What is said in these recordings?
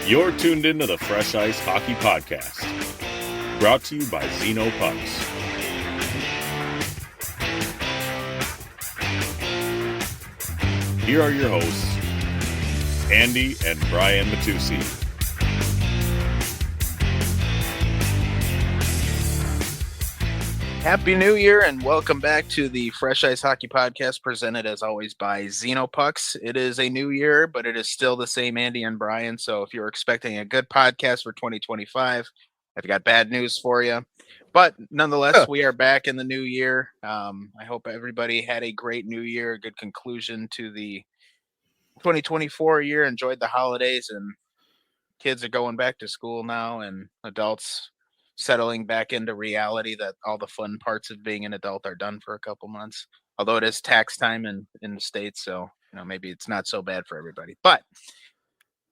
You're tuned into the Fresh Ice Hockey Podcast, brought to you by XenoPucks. Here are your hosts, Andy and Brian Matusi. Happy New Year and welcome back to the Fresh Ice Hockey Podcast, presented as always by XenoPucks. It is a new year, but it is still the same Andy and Brian. So if you're expecting a good podcast for 2025, I've got bad news for you. But nonetheless, we are back in the new year. I hope everybody had a great new year, a good conclusion to the 2024 year, enjoyed the holidays, and kids are going back to school now, and adults settling back into reality that all the fun parts of being an adult are done for a couple months. Although it is tax time in the States, so maybe it's not so bad for everybody. But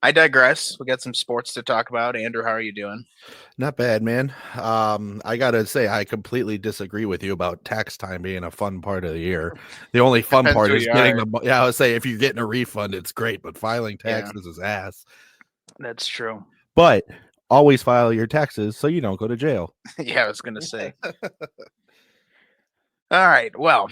I digress. We got some sports to talk about. Andrew, how are you doing? Not bad, man. I gotta say, I completely disagree with you about tax time being a fun part of the year. The only fun part is getting the. Yeah, I would say if you're getting a refund, it's great, but filing taxes is ass. That's true. But always file your taxes so you don't go to jail. Yeah, I was gonna say. All right. Well,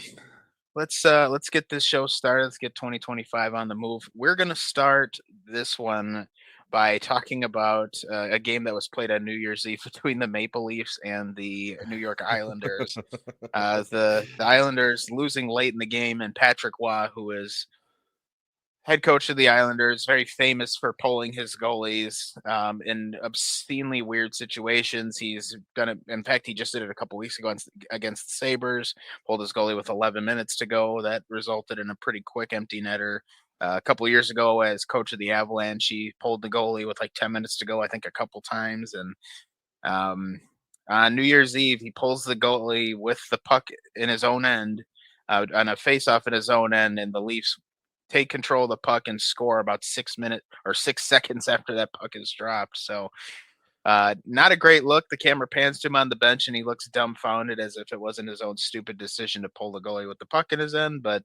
let's get this show started. Let's get 2025 on the move. We're gonna start this one by talking about a game that was played on New Year's Eve between the Maple Leafs and the New York Islanders. The Islanders losing late in the game, and Patrick Waugh, who is head coach of the Islanders, very famous for pulling his goalies in obscenely weird situations. He's done it. In fact, he just did it a couple weeks ago against the Sabres, pulled his goalie with 11 minutes to go. That resulted in a pretty quick empty netter. A couple of years ago, as coach of the Avalanche, he pulled the goalie with like 10 minutes to go, I think a couple times. And on New Year's Eve, he pulls the goalie with the puck in his own end on a face-off in his own end, and the Leafs take control of the puck and score about 6 seconds after that puck is dropped. So not a great look. The camera pans to him on the bench and he looks dumbfounded as if it wasn't his own stupid decision to pull the goalie with the puck in his end. But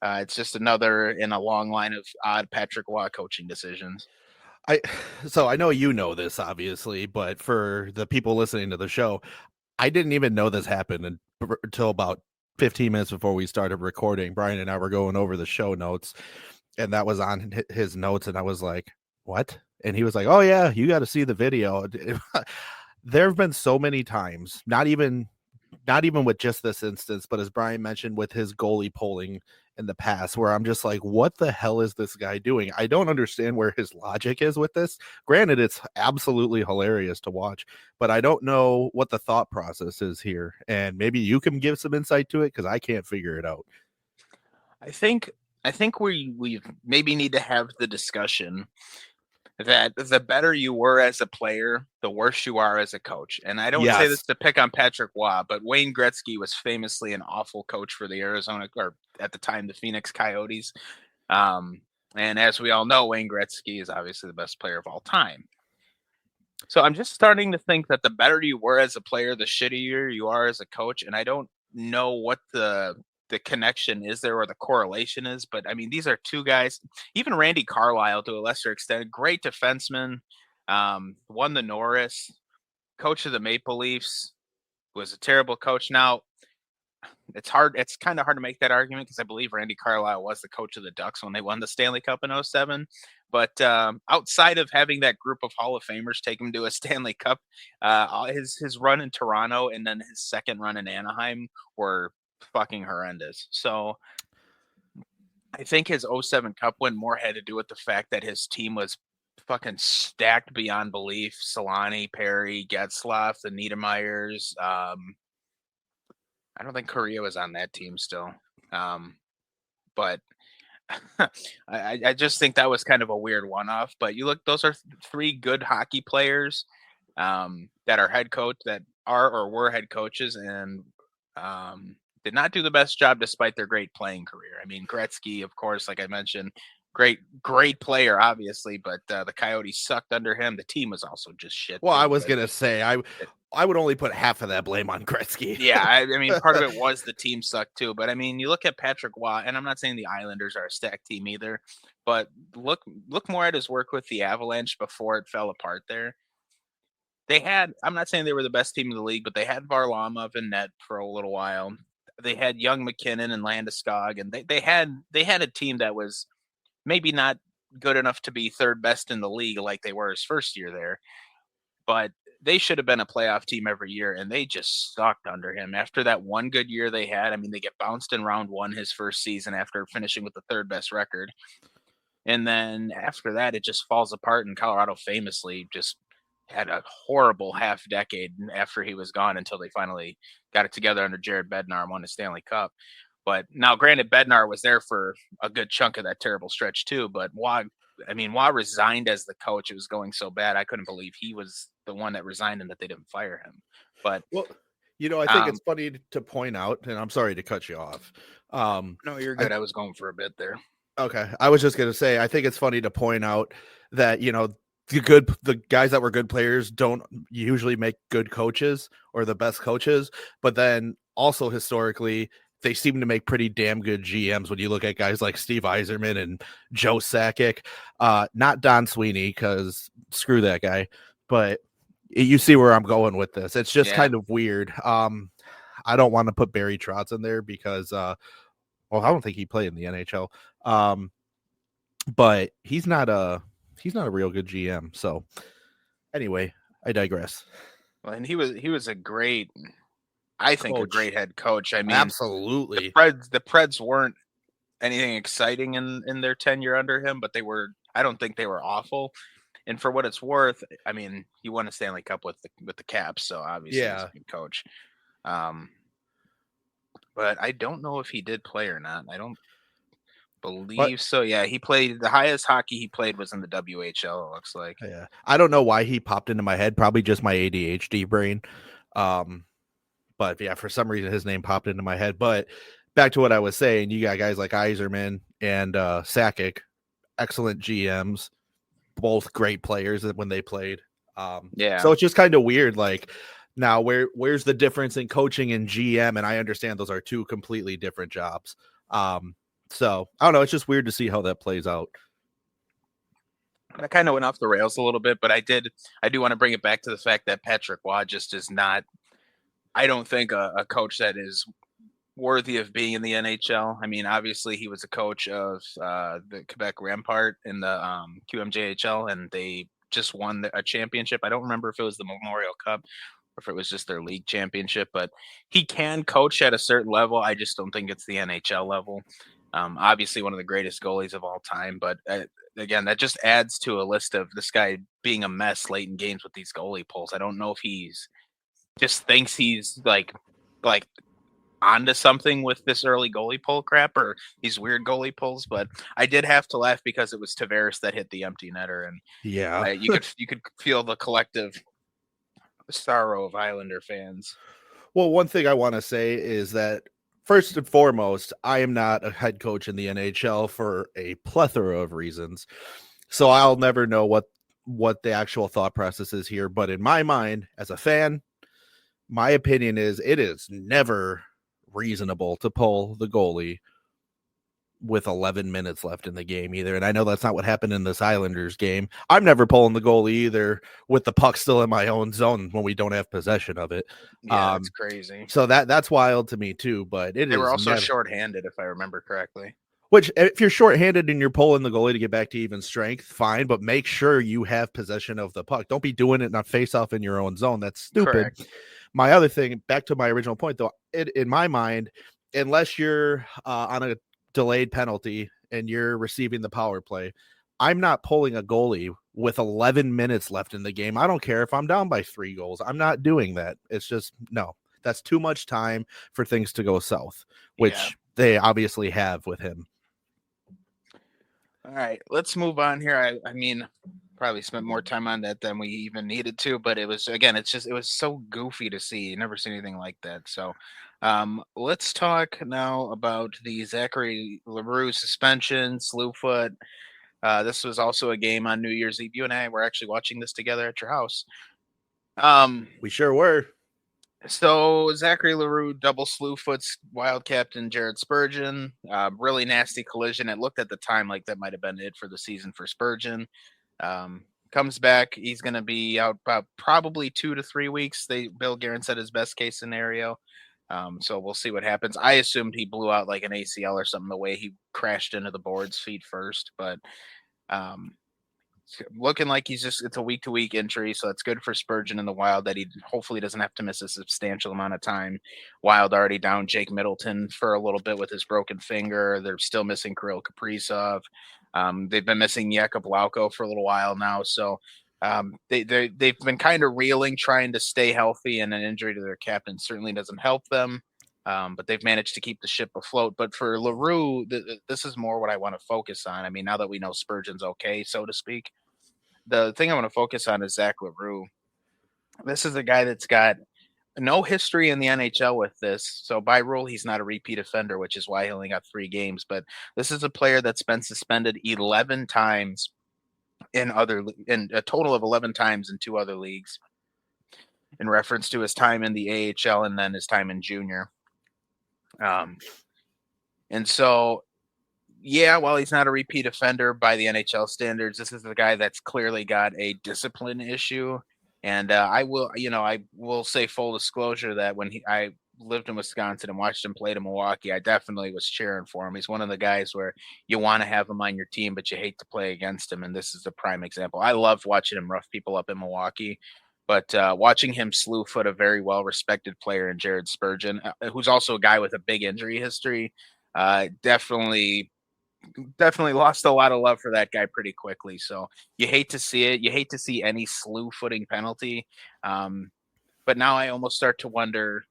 it's just another in a long line of odd Patrick Waugh coaching decisions. So I know you know this, obviously, but for the people listening to the show, I didn't even know this happened until about 15 minutes before we started recording. Brian and I were going over the show notes, and that was on his notes, and I was like, what? And he was like, oh yeah, you got to see the video. There have been so many times, not even with just this instance, but as Brian mentioned, with his goalie polling in the past, where I'm just like, what the hell is this guy doing? I don't understand where his logic is with this. Granted, it's absolutely hilarious to watch, but I don't know what the thought process is here. And maybe you can give some insight to it, because I can't figure it out. I think we maybe need to have the discussion that the better you were as a player, the worse you are as a coach. And I don't say this to pick on Patrick Waugh, but Wayne Gretzky was famously an awful coach for the Arizona, or at the time, the Phoenix Coyotes. And as we all know, Wayne Gretzky is obviously the best player of all time. So I'm just starting to think that the better you were as a player, the shittier you are as a coach. And I don't know what the connection is there or the correlation is, but I mean, these are two guys, even Randy Carlyle to a lesser extent, great defenseman, won the Norris, coach of the Maple Leafs, was a terrible coach. Now it's kind of hard to make that argument because I believe Randy Carlyle was the coach of the Ducks when they won the Stanley Cup in 2007. But outside of having that group of Hall of Famers take him to a Stanley Cup, his run in Toronto and then his second run in Anaheim were fucking horrendous. So I think his 2007 Cup win more had to do with the fact that his team was fucking stacked beyond belief. Solani, Perry, Getzlaff, the Niedermeyers. I don't think Korea was on that team still. But I just think that was kind of a weird one-off. But you look, those are three good hockey players that are head coach, that are or were head coaches, and did not do the best job despite their great playing career. I mean, Gretzky, of course, like I mentioned, great player, obviously, but the Coyotes sucked under him. The team was also just shit. Well, too, I was but gonna say I would only put half of that blame on Gretzky. yeah, I mean, part of it was the team sucked too. But I mean, you look at Patrick Waugh, and I'm not saying the Islanders are a stacked team either, but look more at his work with the Avalanche before it fell apart there. I'm not saying they were the best team in the league, but they had Varlamov and net for a little while. They had young McKinnon and Landeskog, and they had a team that was maybe not good enough to be third best in the league like they were his first year there, but they should have been a playoff team every year, and they just sucked under him. After that one good year they had, I mean, they get bounced in round one his first season after finishing with the third best record. And then after that, it just falls apart, and Colorado famously just had a horrible half decade after he was gone until they finally got it together under Jared Bednar and won the Stanley Cup. But now, granted, Bednar was there for a good chunk of that terrible stretch too. But Waugh resigned as the coach. It was going so bad. I couldn't believe he was the one that resigned and that they didn't fire him. But well, I think it's funny to point out, and I'm sorry to cut you off. No, you're good. I was going for a bit there. Okay. I was just going to say, I think it's funny to point out that, the guys that were good players don't usually make good coaches or the best coaches, but then also historically, they seem to make pretty damn good GMs when you look at guys like Steve Yzerman and Joe Sakic, not Don Sweeney, because screw that guy, but you see where I'm going with this. It's just kind of weird. I don't want to put Barry Trotz in there because, I don't think he played in the NHL. But he's not a real good GM. So anyway, I digress. Well, and he was a great, I think, coach. A great head coach. I mean, absolutely. The Preds weren't anything exciting in their tenure under him, but I don't think they were awful. And for what it's worth, I mean, he won a Stanley Cup with the Caps, so obviously he's a good coach. But I don't know if he did play or not. I don't believe so. Yeah, he played. The highest hockey he played was in the WHL, it looks like. Yeah, I don't know why he popped into my head. Probably just my ADHD brain. But yeah, for some reason his name popped into my head. But back to what I was saying, you got guys like Yzerman and Sakic, excellent GMs, both great players when they played. So it's just kind of weird. Like, now where's the difference in coaching and GM? And I understand those are two completely different jobs. So I don't know. It's just weird to see how that plays out. I kind of went off the rails a little bit, but I do want to bring it back to the fact that Patrick Waugh just is not, I don't think a coach that is worthy of being in the NHL. I mean, obviously he was a coach of the Quebec Rampart in the QMJHL, and they just won a championship. I don't remember if it was the Memorial Cup or if it was just their league championship, but he can coach at a certain level. I just don't think it's the NHL level. Obviously one of the greatest goalies of all time, but again, that just adds to a list of this guy being a mess late in games with these goalie pulls. I don't know if he's just thinks he's like onto something with this early goalie pull crap or these weird goalie pulls, but I did have to laugh because it was Tavares that hit the empty netter, and you could feel the collective sorrow of Islander fans. Well, one thing I want to say is that first and foremost, I am not a head coach in the NHL for a plethora of reasons. So I'll never know what the actual thought process is here. But in my mind, as a fan, my opinion is it is never reasonable to pull the goalie with 11 minutes left in the game either. And I know that's not what happened in this Islanders game. I'm never pulling the goalie either with the puck still in my own zone when we don't have possession of it. Yeah, that's crazy. So that's wild to me too, but they were also shorthanded, if I remember correctly. Which, if you're shorthanded and you're pulling the goalie to get back to even strength, fine, but make sure you have possession of the puck. Don't be doing it not face off in your own zone. That's stupid. Correct. My other thing, back to my original point though, in my mind, unless you're on a delayed penalty and you're receiving the power play, I'm not pulling a goalie with 11 minutes left in the game. I don't care if I'm down by 3 goals. I'm not doing that. It's just, no, that's too much time for things to go south, which they obviously have with him. All right, let's move on here. I mean, probably spent more time on that than we even needed to, but it was, again, it was so goofy to see. You never seen anything like that. So Let's talk now about the Zachary LaRue suspension, Slewfoot. This was also a game on New Year's Eve. You and I were actually watching this together at your house. We sure were. So Zachary LaRue double Slewfoot's wild captain Jared Spurgeon. Really nasty collision. It looked at the time like that might have been it for the season for Spurgeon. Comes back. He's going to be out about probably 2 to 3 weeks. Bill Guerin said his best case scenario. So we'll see what happens. I assumed he blew out like an ACL or something the way he crashed into the boards feet first, but looking like it's a week-to-week injury, so it's good for Spurgeon in the Wild that he hopefully doesn't have to miss a substantial amount of time. Wild already down Jake Middleton for a little bit with his broken finger. They're still missing Kirill Kaprizov. They've been missing Jakub Lauko for a little while now, so they've been kind of reeling, trying to stay healthy, and an injury to their captain certainly doesn't help them. But they've managed to keep the ship afloat. But for LaRue, this is more what I want to focus on. I mean, now that we know Spurgeon's okay, so to speak, the thing I want to focus on is Zach LaRue. This is a guy that's got no history in the NHL with this. So by rule, he's not a repeat offender, which is why he only got 3 games. But this is a player that's been suspended 11 times in a total of 11 times in 2 other leagues, in reference to his time in the AHL and then his time in junior. And so, yeah, while he's not a repeat offender by the NHL standards, this is the guy that's clearly got a discipline issue. And I will say full disclosure that when I lived in Wisconsin and watched him play to Milwaukee, I definitely was cheering for him. He's one of the guys where you want to have him on your team, but you hate to play against him. And this is a prime example. I loved watching him rough people up in Milwaukee, but watching him slew foot a very well-respected player in Jared Spurgeon, who's also a guy with a big injury history, definitely lost a lot of love for that guy pretty quickly. So you hate to see it. You hate to see any slew footing penalty. But now I almost start to wonder,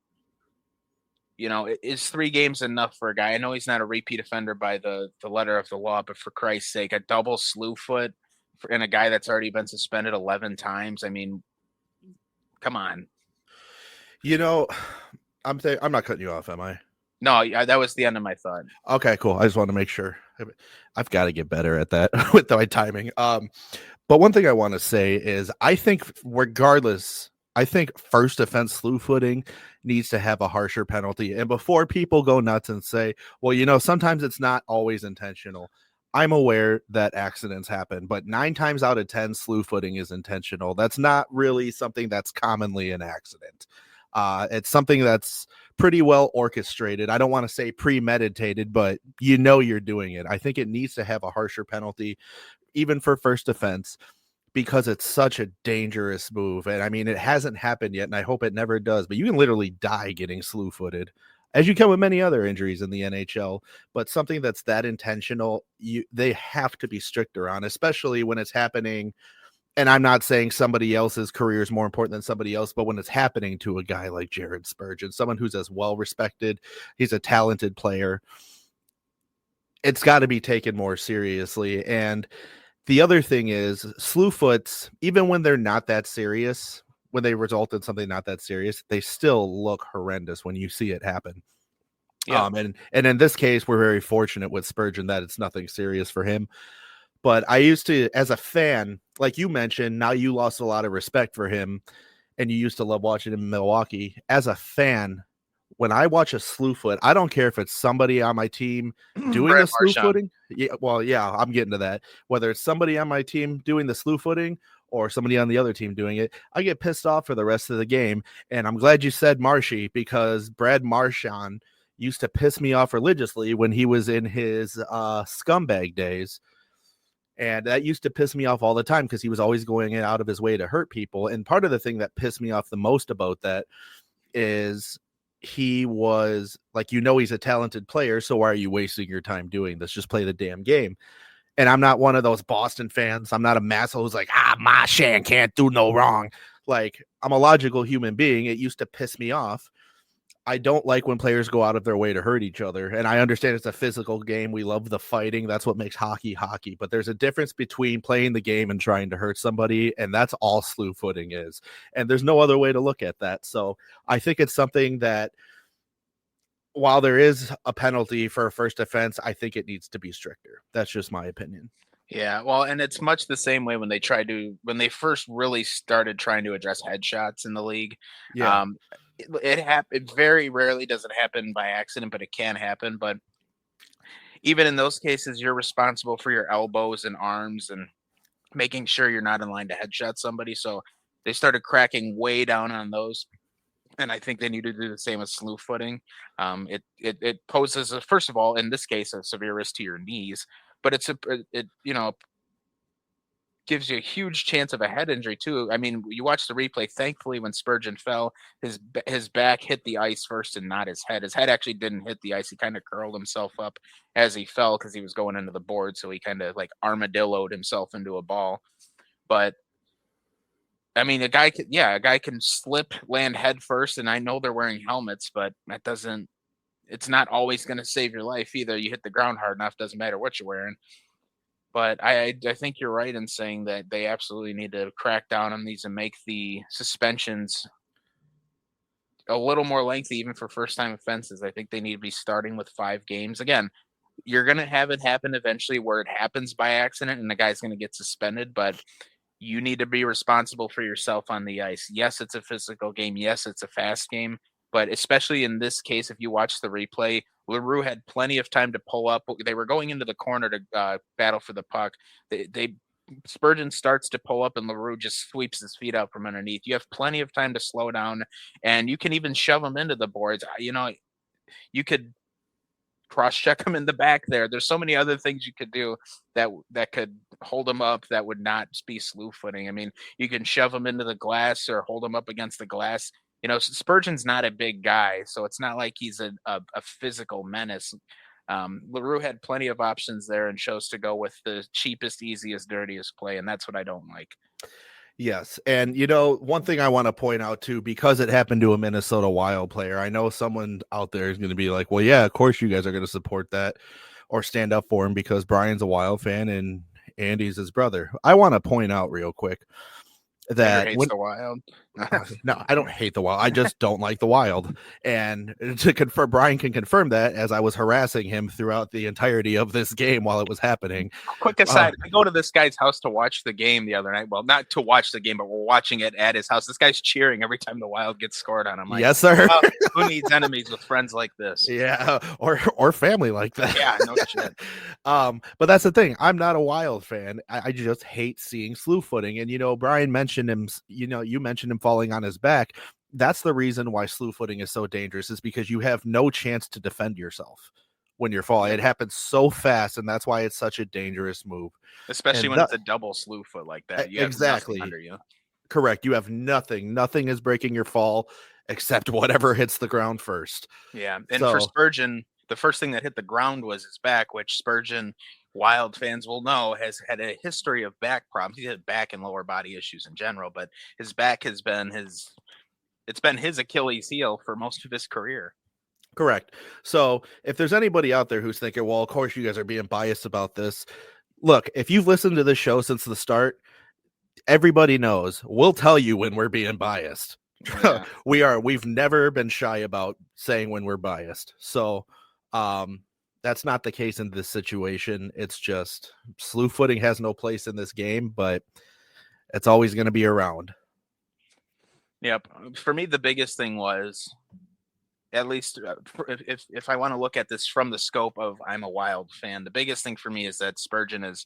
is 3 games enough for a guy? I know he's not a repeat offender by the letter of the law, but for Christ's sake, a double slew foot in a guy that's already been suspended 11 times. I mean, come on. I'm not cutting you off, am I? No, that was the end of my thought. Okay, cool. I just want to make sure. I've got to get better at that with my timing. But one thing I want to say is I think first offense slew footing needs to have a harsher penalty. And before people go nuts and say, well, sometimes it's not always intentional. I'm aware that accidents happen, but 9 times out of 10, slew footing is intentional. That's not really something that's commonly an accident. It's something that's pretty well orchestrated. I don't want to say premeditated, but you're doing it. I think it needs to have a harsher penalty, even for first offense, because it's such a dangerous move. And I mean, it hasn't happened yet, and I hope it never does, but you can literally die getting slew footed, as you can with many other injuries in the NHL. But something that's that intentional, they have to be stricter on, especially when it's happening. And I'm not saying somebody else's career is more important than somebody else, but when it's happening to a guy like Jared Spurgeon, someone who's as well respected, he's a talented player, it's got to be taken more seriously. And the other thing is, slew foots, even when they're not that serious, when they result in something not that serious, they still look horrendous when you see it happen. Yeah. And in this case, we're very fortunate with Spurgeon that it's nothing serious for him. But I used to, as a fan, like you mentioned, now you lost a lot of respect for him, and you used to love watching him in Milwaukee. As a fan, when I watch a slew foot, I don't care if it's somebody on my team doing the slew footing. Yeah, I'm getting to that. Whether it's somebody on my team doing the slew footing or somebody on the other team doing it, I get pissed off for the rest of the game. And I'm glad you said Marshy, because Brad Marchand used to piss me off religiously when he was in his scumbag days. And that used to piss me off all the time because he was always going out of his way to hurt people. And part of the thing that pissed me off the most about that is he was like, he's a talented player, so why are you wasting your time doing this? Just play the damn game. And I'm not one of those Boston fans. I'm not a masshole who's like, Marchand can't do no wrong. Like, I'm a logical human being. It used to piss me off. I don't like when players go out of their way to hurt each other. And I understand it's a physical game. We love the fighting. That's what makes hockey. But there's a difference between playing the game and trying to hurt somebody. And that's all slew footing is. And there's no other way to look at that. So I think it's something that while there is a penalty for a first offense, I think it needs to be stricter. That's just my opinion. Yeah, well, and it's much the same way when they first really started trying to address headshots in the league. Yeah. It very rarely does it happen by accident, but it can happen. But even in those cases, you're responsible for your elbows and arms and making sure you're not in line to headshot somebody. So they started cracking way down on those. And I think they need to do the same with slew footing. It poses, first of all, in this case, a severe risk to your knees, but it gives you a huge chance of a head injury too. I mean, you watch the replay. Thankfully, when Spurgeon fell, his back hit the ice first and not his head. His head actually didn't hit the ice. He kind of curled himself up as he fell because he was going into the board, so he kind of like armadilloed himself into a ball. But I mean, a guy can slip, land head first, and I know they're wearing helmets, but that doesn't. It's not always going to save your life either. You hit the ground hard enough, doesn't matter what you're wearing. But I think you're right in saying that they absolutely need to crack down on these and make the suspensions a little more lengthy, even for first-time offenses. I think they need to be starting with 5 games. Again, you're going to have it happen eventually where it happens by accident and the guy's going to get suspended, but you need to be responsible for yourself on the ice. Yes, it's a physical game. Yes, it's a fast game. But especially in this case, if you watch the replay, LaRue had plenty of time to pull up. They were going into the corner to battle for the puck. Spurgeon starts to pull up, and LaRue just sweeps his feet out from underneath. You have plenty of time to slow down, and you can even shove him into the boards. You could cross-check him in the back there. There's so many other things you could do that could hold him up that would not be slew footing. I mean, you can shove him into the glass or hold him up against the glass. Spurgeon's not a big guy, so it's not like he's a physical menace. LaRue had plenty of options there and chose to go with the cheapest, easiest, dirtiest play, and that's what I don't like. Yes. And, one thing I want to point out, too, because it happened to a Minnesota Wild player, I know someone out there is going to be like, well, yeah, of course you guys are going to support that or stand up for him because Brian's a Wild fan and Andy's his brother. I want to point out real quick that hates the Wild. No, I don't hate the Wild. I just don't like the Wild. And to confirm, Brian can confirm that as I was harassing him throughout the entirety of this game while it was happening. Quick aside, I go to this guy's house to watch the game the other night. Well, not to watch the game, but we're watching it at his house. This guy's cheering every time the Wild gets scored on him. Like, yes, sir. Who needs enemies with friends like this? Yeah, or family like that. Yeah, no shit. But that's the thing. I'm not a Wild fan. I just hate seeing slew footing. And Brian mentioned him. You mentioned him falling on his back. That's the reason why slew footing is so dangerous, is because you have no chance to defend yourself when you're falling. It happens so fast, and that's why it's such a dangerous move. Especially when it's a double slew foot like that. You have exactly under you. Correct. You have nothing. Nothing is breaking your fall except whatever hits the ground first. Yeah. And for Spurgeon, the first thing that hit the ground was his back, which Spurgeon, Wild fans will know, has had a history of back problems. He had back and lower body issues in general, but his back has been his Achilles heel for most of his career. Correct. So if there's anybody out there who's thinking, well, of course you guys are being biased about this. Look, if you've listened to this show since the start, everybody knows we'll tell you when we're being biased. Yeah. We've never been shy about saying when we're biased. So, that's not the case in this situation. It's just slew footing has no place in this game, but it's always going to be around. Yep. For me, the biggest thing was, at least if I want to look at this from the scope of I'm a Wild fan, the biggest thing for me is that Spurgeon is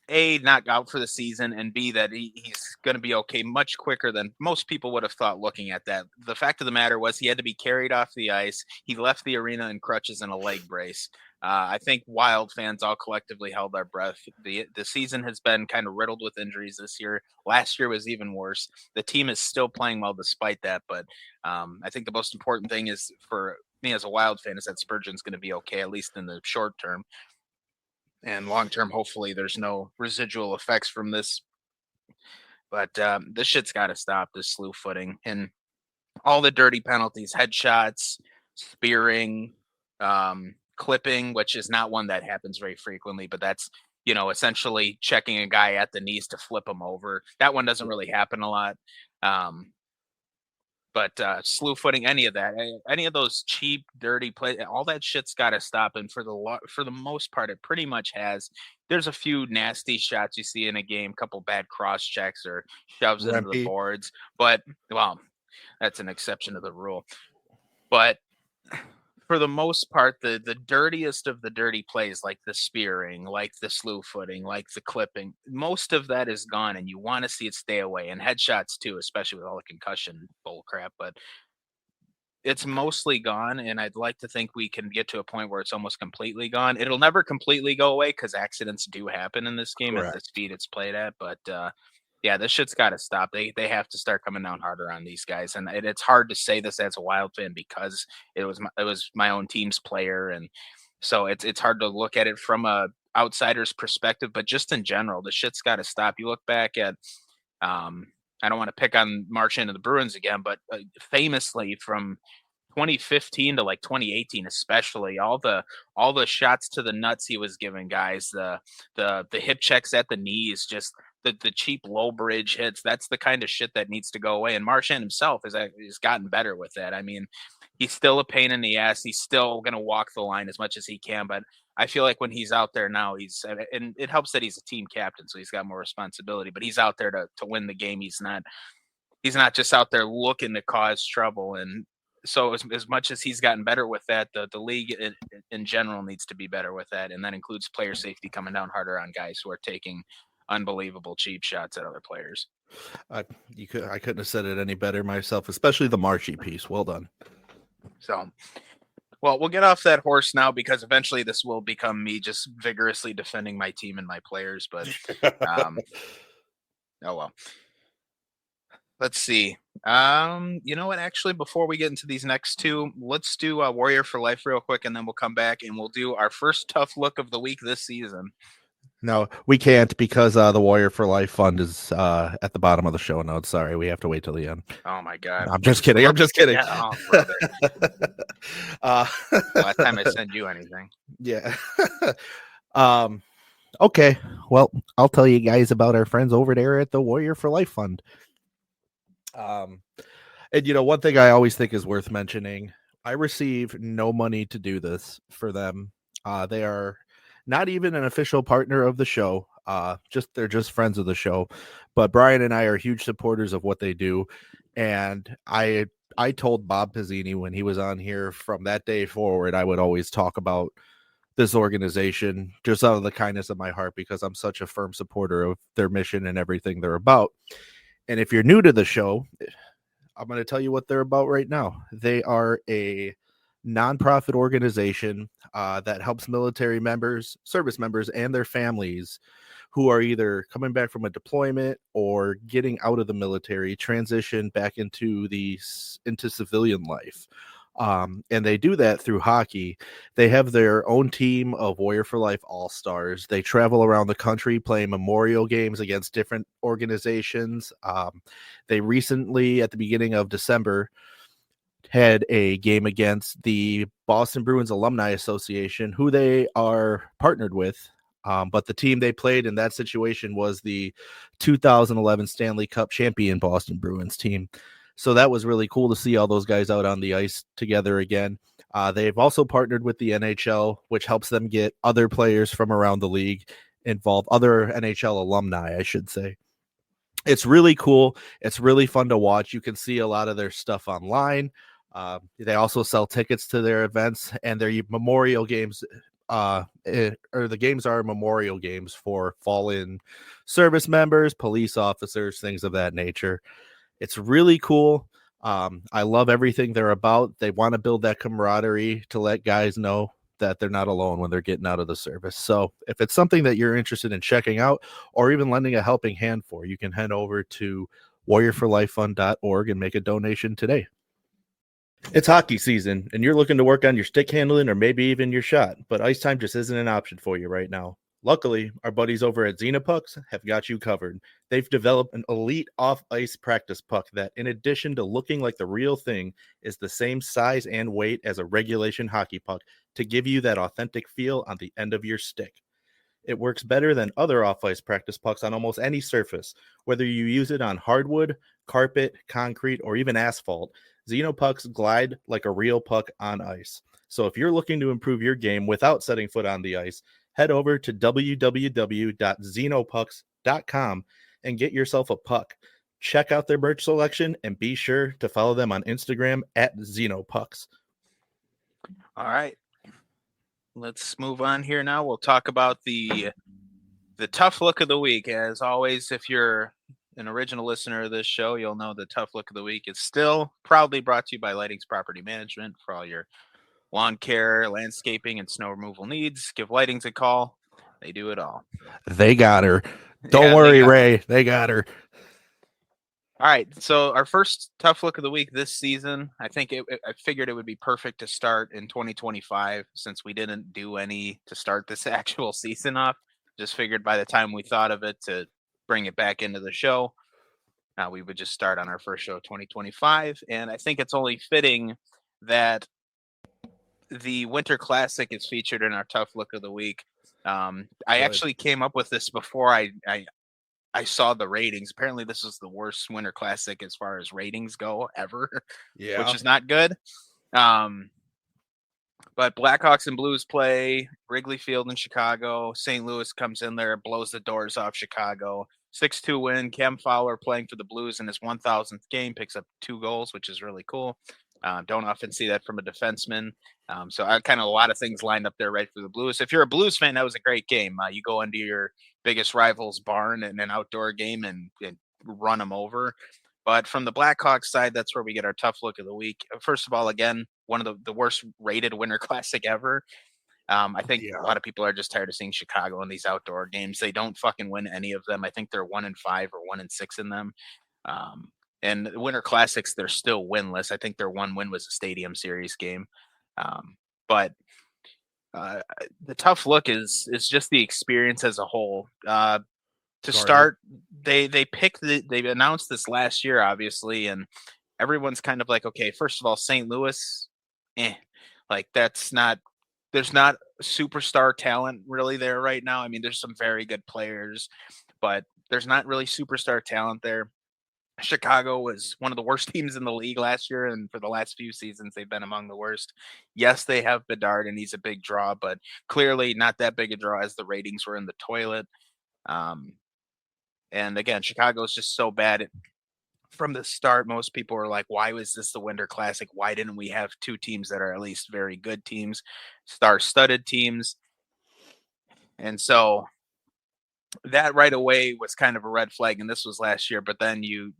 A, not out for the season, and B, that he's going to be okay much quicker than most people would have thought looking at that. The fact of the matter was he had to be carried off the ice. He left the arena in crutches and a leg brace. I think Wild fans all collectively held their breath. The season has been kind of riddled with injuries this year. Last year was even worse. The team is still playing well despite that, but I think the most important thing is for me as a Wild fan is that Spurgeon's going to be okay, at least in the short term. And long term, hopefully, there's no residual effects from this. But this shit's got to stop, this slew footing. And all the dirty penalties, headshots, spearing, clipping, which is not one that happens very frequently, but that's, essentially checking a guy at the knees to flip him over. That one doesn't really happen a lot. But slew footing, any of that, any of those cheap, dirty plays, all that shit's got to stop. And for the most part, it pretty much has. There's a few nasty shots you see in a game, couple bad cross checks or shoves into the boards, but well, that's an exception to the rule. But for the most part, the dirtiest of the dirty plays, like the spearing, like the slew footing, like the clipping, most of that is gone, and you want to see it stay away. And headshots too, especially with all the concussion bull crap. But it's mostly gone, and I'd like to think we can get to a point where it's almost completely gone. It'll never completely go away because accidents do happen in this game at the speed it's played at. But yeah, this shit's got to stop. They have to start coming down harder on these guys, and it's hard to say this as a Wild fan because it was my own team's player, and so it's hard to look at it from a outsider's perspective. But just in general, the shit's got to stop. You look back at, I don't want to pick on Marchand and the Bruins again, but famously from 2015 to like 2018, especially all the shots to the nuts he was giving guys, the hip checks at the knees, just the cheap low bridge hits. That's the kind of shit that needs to go away. And Marchand himself has gotten better with that. I mean, he's still a pain in the ass. He's still going to walk the line as much as he can, but I feel like when he's out there now, and it helps that he's a team captain, so he's got more responsibility, but he's out there to win the game. He's not just out there looking to cause trouble. And so as much as he's gotten better with that, the league in general needs to be better with that. And that includes player safety, coming down harder on guys who are taking unbelievable cheap shots at other players. I couldn't have said it any better myself, especially the Marshy piece. Well done. So, well, we'll get off that horse now because eventually this will become me just vigorously defending my team and my players. But oh well. Let's see. You know what? Actually, before we get into these next two, let's do Warrior for Life real quick, and then we'll come back and we'll do our first tough look of the week this season. No, we can't because the Warrior for Life fund is at the bottom of the show notes. Sorry, we have to wait till the end. Oh my god! I'm just kidding. Yeah, last time I sent you anything. Yeah. Okay. Well, I'll tell you guys about our friends over there at the Warrior for Life fund. And one thing I always think is worth mentioning, I receive no money to do this for them. They are not even an official partner of the show. They're just friends of the show. But Brian and I are huge supporters of what they do. And I told Bob Pizzini when he was on here, from that day forward, I would always talk about this organization just out of the kindness of my heart, because I'm such a firm supporter of their mission and everything they're about. And if you're new to the show, I'm going to tell you what they're about right now. They are a nonprofit organization that helps military members, service members, and their families who are either coming back from a deployment or getting out of the military, transition back into civilian life. And they do that through hockey. They have their own team of Warrior for Life All-Stars. They travel around the country playing memorial games against different organizations. They recently, at the beginning of December, had a game against the Boston Bruins Alumni Association, who they are partnered with. But the team they played in that situation was the 2011 Stanley Cup champion Boston Bruins team. So that was really cool to see all those guys out on the ice together again. They've also partnered with the NHL, which helps them get other players from around the league involved, other NHL alumni, I should say. It's really cool. It's really fun to watch. You can see a lot of their stuff online. They also sell tickets to their events, and their memorial games, the games are memorial games for fallen service members, police officers, things of that nature. It's really cool. I love everything they're about. They want to build that camaraderie to let guys know that they're not alone when they're getting out of the service. So if it's something that you're interested in checking out or even lending a helping hand for, you can head over to warriorforlifefund.org and make a donation today. It's hockey season, and you're looking to work on your stick handling or maybe even your shot, but ice time just isn't an option for you right now. Luckily, our buddies over at XenoPucks have got you covered. They've developed an elite off-ice practice puck that, in addition to looking like the real thing, is the same size and weight as a regulation hockey puck to give you that authentic feel on the end of your stick. It works better than other off-ice practice pucks on almost any surface, whether you use it on hardwood, carpet, concrete, or even asphalt. XenoPucks glide like a real puck on ice. So if you're looking to improve your game without setting foot on the ice, head over to www.xenopucks.com and get yourself a puck. Check out their merch selection and be sure to follow them on Instagram at XenoPucks. All right. Let's move on here now. We'll talk about the tough look of the week. As always, if you're an original listener of this show, you'll know the tough look of the week is still proudly brought to you by Leiting's Property Management. For all your lawn care, landscaping, and snow removal needs, give Leiting's a call. They do it all. They got her. Don't worry, Ray. They got her. All right, so our first tough look of the week this season, I figured it would be perfect to start in 2025 since we didn't do any to start this actual season off. Just figured by the time we thought of it to bring it back into the show, we would just start on our first show of 2025. And I think it's only fitting that the Winter Classic is featured in our tough look of the week. I actually came up with this before I saw the ratings. Apparently this was the worst Winter Classic as far as ratings go ever, which is not good. But Blackhawks and Blues play Wrigley Field in Chicago. St. Louis comes in there, blows the doors off Chicago. 6-2 win. Cam Fowler playing for the Blues in his 1,000th game picks up 2 goals, which is really cool. Don't often see that from a defenseman. So I kind of a lot of things lined up there right for the Blues. If you're a Blues fan, that was a great game. You go into your biggest rival's barn in an outdoor game and run them over. But from the Blackhawks side, that's where we get our tough look of the week. First of all, again, one of the worst rated Winter Classic ever. I think a lot of people are just tired of seeing Chicago in these outdoor games. They don't fucking win any of them. I think they're 1-5 or 1-6 in them. And Winter Classics, they're still winless. I think their one win was a Stadium Series game. But the tough look is just the experience as a whole. To start, they announced this last year, obviously, and everyone's kind of like, okay, first of all, St. Louis, like there's not superstar talent really there right now. I mean, there's some very good players, but there's not really superstar talent there. Chicago was one of the worst teams in the league last year, and for the last few seasons, they've been among the worst. Yes, they have Bedard, and he's a big draw, but clearly not that big a draw as the ratings were in the toilet. And again, Chicago's just so bad. From the start, most people were like, why was this the Winter Classic? Why didn't we have 2 teams that are at least very good teams, star-studded teams? And so that right away was kind of a red flag, and this was last year. But then you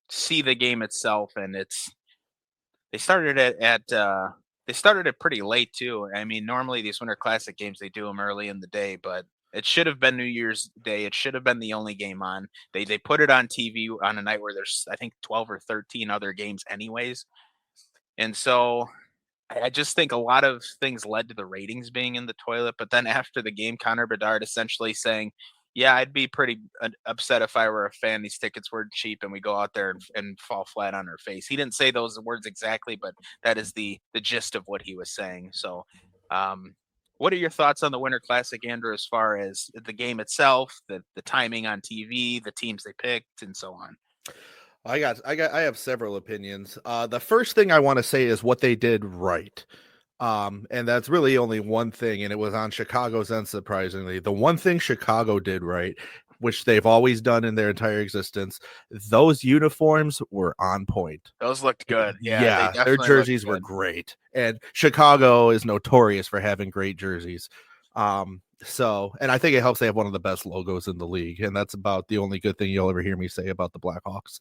see the game itself, and they started it pretty late too. I mean, normally these Winter Classic games they do them early in the day, but it should have been New Year's Day. It should have been the only game on. They put it on TV on a night where there's I think 12 or 13 other games anyways, and so I just think a lot of things led to the ratings being in the toilet. But then after the game, Connor Bedard essentially saying, yeah, I'd be pretty upset if I were a fan. These tickets were cheap and we go out there and fall flat on our face. He didn't say those words exactly, but that is the gist of what he was saying. So what are your thoughts on the Winter Classic, Andrew, as far as the game itself, the timing on TV, the teams they picked, and so on? I have several opinions. The first thing I want to say is what they did right. And that's really only one thing, and it was on Chicago's end, surprisingly. The one thing Chicago did right, which they've always done in their entire existence, those uniforms were on point. Those looked good. Yeah, their jerseys were great. And Chicago is notorious for having great jerseys. And I think it helps they have one of the best logos in the league, and that's about the only good thing you'll ever hear me say about the Blackhawks.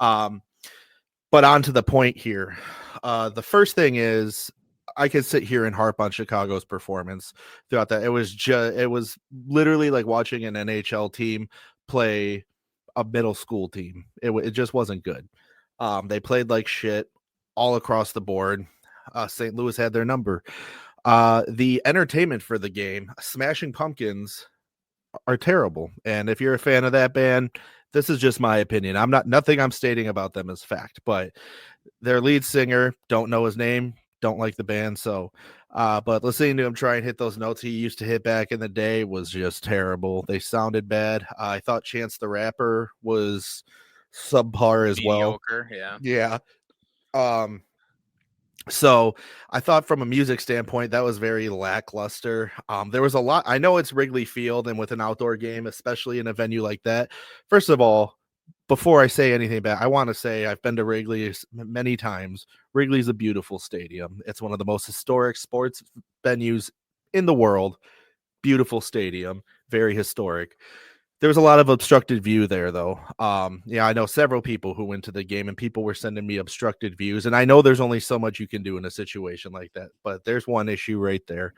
But on to the point here. The first thing is, I could sit here and harp on Chicago's performance throughout that. It was literally like watching an NHL team play a middle school team. It just wasn't good. They played like shit all across the board. St. Louis had their number. The entertainment for the game, Smashing Pumpkins, are terrible. And if you're a fan of that band, this is just my opinion. Nothing I'm stating about them is fact, but their lead singer, don't know his name, don't like the band. So, but listening to him try and hit those notes he used to hit back in the day was just terrible. They sounded bad. I thought Chance the Rapper was subpar as mediocre, well. Yeah. So I thought from a music standpoint, that was very lackluster. There was a lot. I know it's Wrigley Field, and with an outdoor game, especially in a venue like that. First of all, before I say anything bad, I want to say I've been to Wrigley many times. Wrigley's a beautiful stadium. It's one of the most historic sports venues in the world. Beautiful stadium, very historic. There was a lot of obstructed view there, though. Yeah, I know several people who went to the game, and people were sending me obstructed views. And I know there's only so much you can do in a situation like that, but there's one issue right there.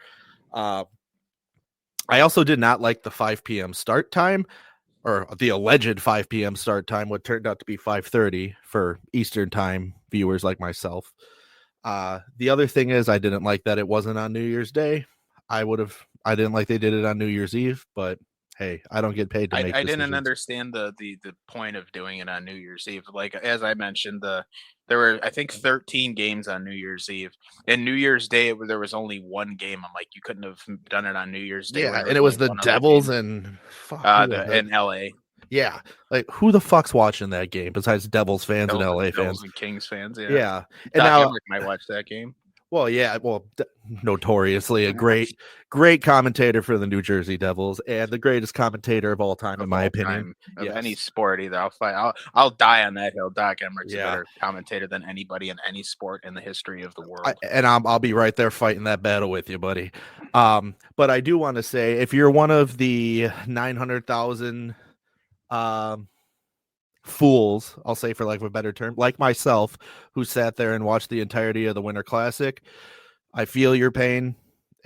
I also did not like the 5 p.m. start time, or the alleged 5 p.m. start time, what turned out to be 5:30 for Eastern time viewers like myself. The other thing is, I didn't like that it wasn't on New Year's Day. I didn't like they did it on New Year's Eve, but hey, I don't get paid to make decisions. I didn't understand the point of doing it on New Year's Eve. Like, as I mentioned, there were, I think, 13 games on New Year's Eve. And New Year's Day, there was only one game. I'm like, you couldn't have done it on New Year's Day. Yeah, and it was the Devils and in LA. Yeah, like who the fuck's watching that game besides Devils fans and LA fans? Devils and Kings fans, yeah. Yeah. And now might watch that game. Well, yeah, notoriously a great commentator for the New Jersey Devils and the greatest commentator of all time, in my opinion. Of any sport, either. I'll die on that hill. Doc Emmerich's a better commentator than anybody in any sport in the history of the world. I'll be right there fighting that battle with you, buddy. But I do want to say, if you're one of the 900,000 fools, I'll say for lack of a better term, like myself, who sat there and watched the entirety of the Winter Classic, I feel your pain.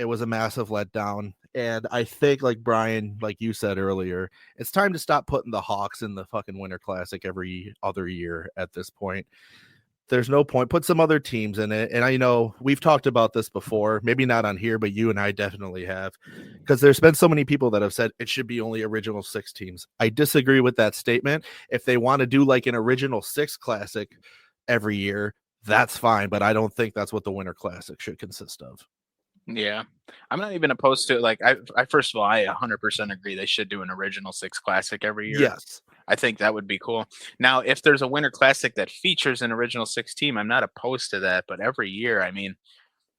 It was a massive letdown. And I think, like Brian, like you said earlier, it's time to stop putting the Hawks in the fucking Winter Classic every other year at this point. There's no point. Put some other teams in it. And I know we've talked about this before, maybe not on here, but you and I definitely have, because there's been so many people that have said it should be only original 6 teams. I disagree with that statement. If they want to do like an original 6 classic every year, that's fine. But I don't think that's what the Winter Classic should consist of. Yeah, I'm not even opposed to it. Like, I first of all, I 100% agree they should do an original 6 classic every year. Yes. I think that would be cool. Now, if there's a Winter Classic that features an original 6 team, I'm not opposed to that. But every year, I mean,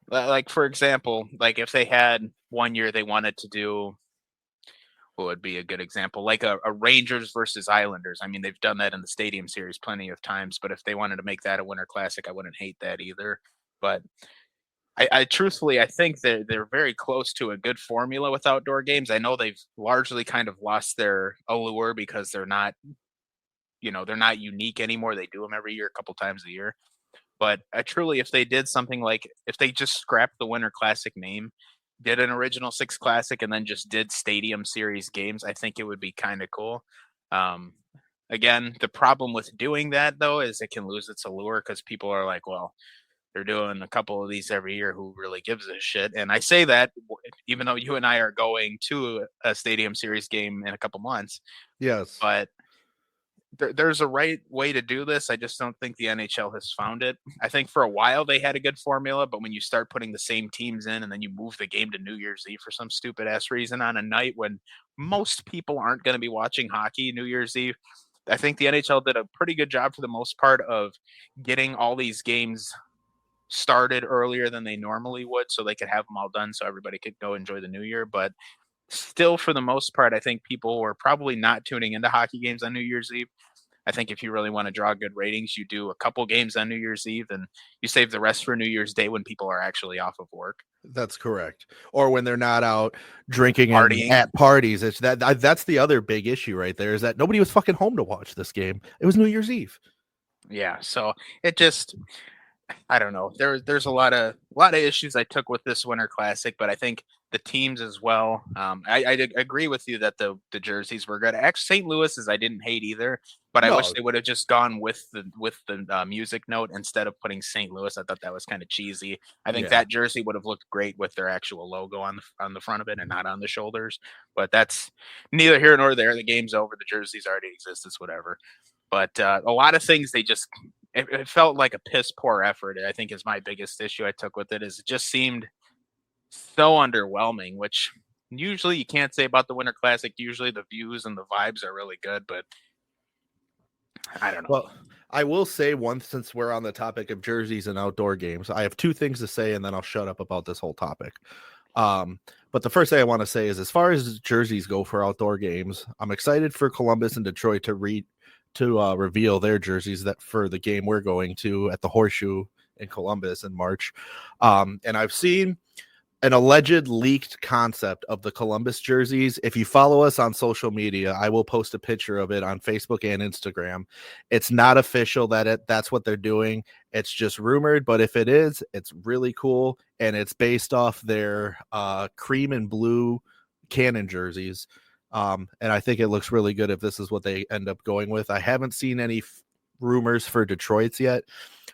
like, for example, like if they had one year they wanted to do, what would be a good example? Like a Rangers versus Islanders. I mean, they've done that in the Stadium Series plenty of times. But if they wanted to make that a Winter Classic, I wouldn't hate that either. But I truthfully, I think they're very close to a good formula with outdoor games. I know they've largely kind of lost their allure because they're not unique anymore. They do them every year, a couple times a year. But truly, if they did something like, if they just scrapped the Winter Classic name, did an original 6 Classic, and then just did Stadium Series games, I think it would be kind of cool. Again, the problem with doing that, though, is it can lose its allure because people are like, well, they're doing a couple of these every year. Who really gives a shit? And I say that even though you and I are going to a Stadium Series game in a couple months. Yes. But there's a right way to do this. I just don't think the NHL has found it. I think for a while they had a good formula, but when you start putting the same teams in and then you move the game to New Year's Eve for some stupid ass reason on a night when most people aren't going to be watching hockey New Year's Eve, I think the NHL did a pretty good job for the most part of getting all these games started earlier than they normally would so they could have them all done so everybody could go enjoy the new year. But still, for the most part, I think people were probably not tuning into hockey games on New Year's Eve. I think if you really want to draw good ratings, you do a couple games on New Year's Eve and you save the rest for New Year's Day when people are actually off of work. That's correct. Or when they're not out drinking and at parties. It's that's the other big issue right there, is that nobody was fucking home to watch this game. It was New Year's Eve. Yeah, so it just, I don't know. There's a lot of issues I took with this Winter Classic, but I think the teams as well. I agree with you that the jerseys were good. Actually, St. Louis's I didn't hate either, but I wish they would have just gone with the music note instead of putting St. Louis. I thought that was kind of cheesy. I think that jersey would have looked great with their actual logo on the front of it and not on the shoulders. But that's neither here nor there. The game's over. The jerseys already exist. It's whatever. But a lot of things they just. it felt like a piss poor effort. I think is my biggest issue I took with it. Is it just seemed so underwhelming, which usually you can't say about the Winter Classic. Usually the views and the vibes are really good, but I don't know. Well, I will say one, since we're on the topic of jerseys and outdoor games, I have two things to say, and then I'll shut up about this whole topic. But the first thing I want to say is, as far as jerseys go for outdoor games, I'm excited for Columbus and Detroit to reveal their jerseys that for the game we're going to at the Horseshoe in Columbus in March. And I've seen an alleged leaked concept of the Columbus jerseys. If you follow us on social media, I will post a picture of it on Facebook and Instagram. It's not official that's what they're doing. It's just rumored, but if it is, it's really cool. And it's based off their cream and blue Cannon jerseys. And I think it looks really good if this is what they end up going with. I haven't seen any rumors for Detroit's yet,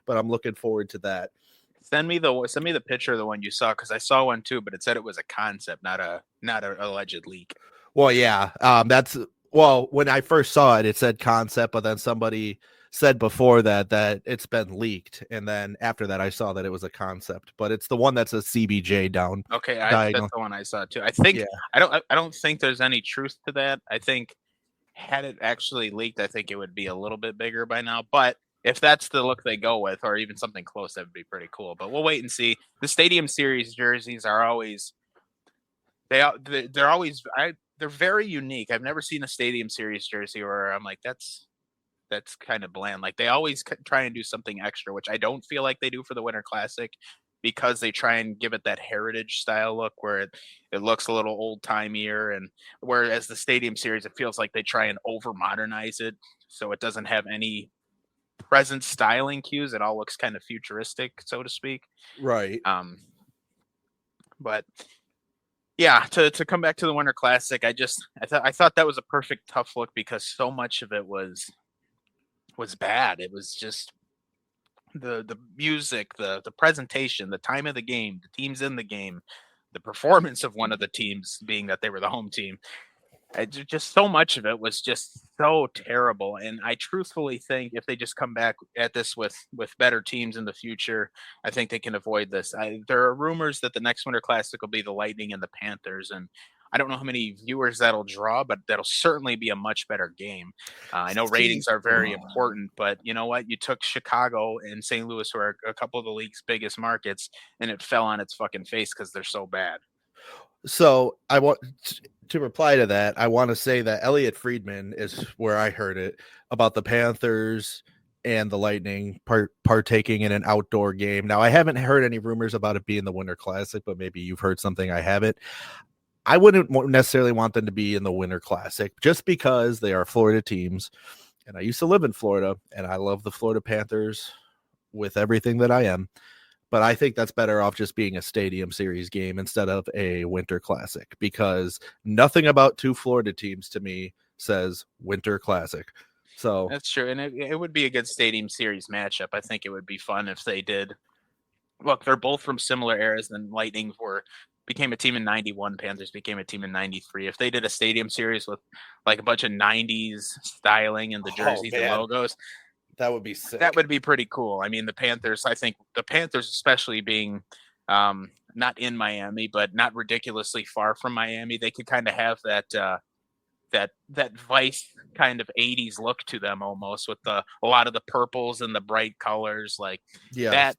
but I'm looking forward to that. Send me the picture of the one you saw, because I saw one too, but it said it was a concept, not a alleged leak. Well, yeah, when I first saw it, it said concept, but then somebody said before that it's been leaked, and then after that, I saw that it was a concept. But it's the one that's a CBJ down. Okay, that's the one I saw too. I think I don't think there's any truth to that. I think had it actually leaked, I think it would be a little bit bigger by now, but if that's the look they go with, or even something close, that would be pretty cool. But we'll wait and see. The Stadium Series jerseys are always they're very unique. I've never seen a Stadium Series jersey where I'm like, that's kind of bland. Like they always try and do something extra, which I don't feel like they do for the Winter Classic, because they try and give it that heritage style look where it looks a little old timeier, and whereas the Stadium Series, it feels like they try and over modernize it so it doesn't have any present styling cues. It all looks kind of futuristic, so to speak. Right. But yeah, to come back to the Winter Classic, I thought that was a perfect tough look, because so much of it was bad. It was just the music, the presentation, the time of the game, the teams in the game, the performance of one of the teams, being that they were the home team. Just so much of it was just so terrible. And I truthfully think if they just come back at this with better teams in the future, I think they can avoid this. There are rumors that the next Winter Classic will be the Lightning and the Panthers, and I don't know how many viewers that'll draw, but that'll certainly be a much better game. I know ratings are very important, but you know what? You took Chicago and St. Louis, who are a couple of the league's biggest markets, and it fell on its fucking face because they're so bad. So I want to reply to that. I want to say that Elliot Friedman is where I heard it about the Panthers and the Lightning partaking in an outdoor game. Now, I haven't heard any rumors about it being the Winter Classic, but maybe you've heard something I haven't. I wouldn't necessarily want them to be in the Winter Classic just because they are Florida teams. And I used to live in Florida, and I love the Florida Panthers with everything that I am. But I think that's better off just being a Stadium Series game instead of a Winter Classic, because nothing about two Florida teams to me says Winter Classic. So that's true. And it would be a good Stadium Series matchup. I think it would be fun if they did. Look, they're both from similar eras. Then Lightning became a team in 91, Panthers became a team in 93. If they did a Stadium Series with like a bunch of 90s styling and the jerseys and logos, that would be sick. That would be pretty cool. I mean, I think the Panthers, especially being not in Miami, but not ridiculously far from Miami, they could kind of have that Vice kind of 80s look to them almost, with a lot of the purples and the bright colors. Like that,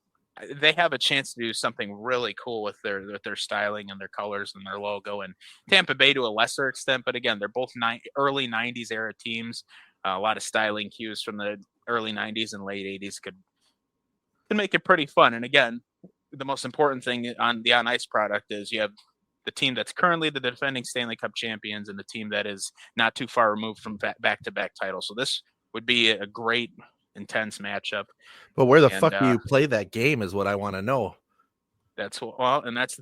they have a chance to do something really cool with their styling and their colors and their logo. And Tampa Bay to a lesser extent, but again, they're both early 90s era teams. A lot of styling cues from the early 90s and late 80s could make it pretty fun. And again, the most important thing on the on ice product is you have the team that's currently the defending Stanley Cup champions and the team that is not too far removed from back-to-back titles. So this would be a great, intense matchup. But where the fuck do you play that game is what I want to know. That's the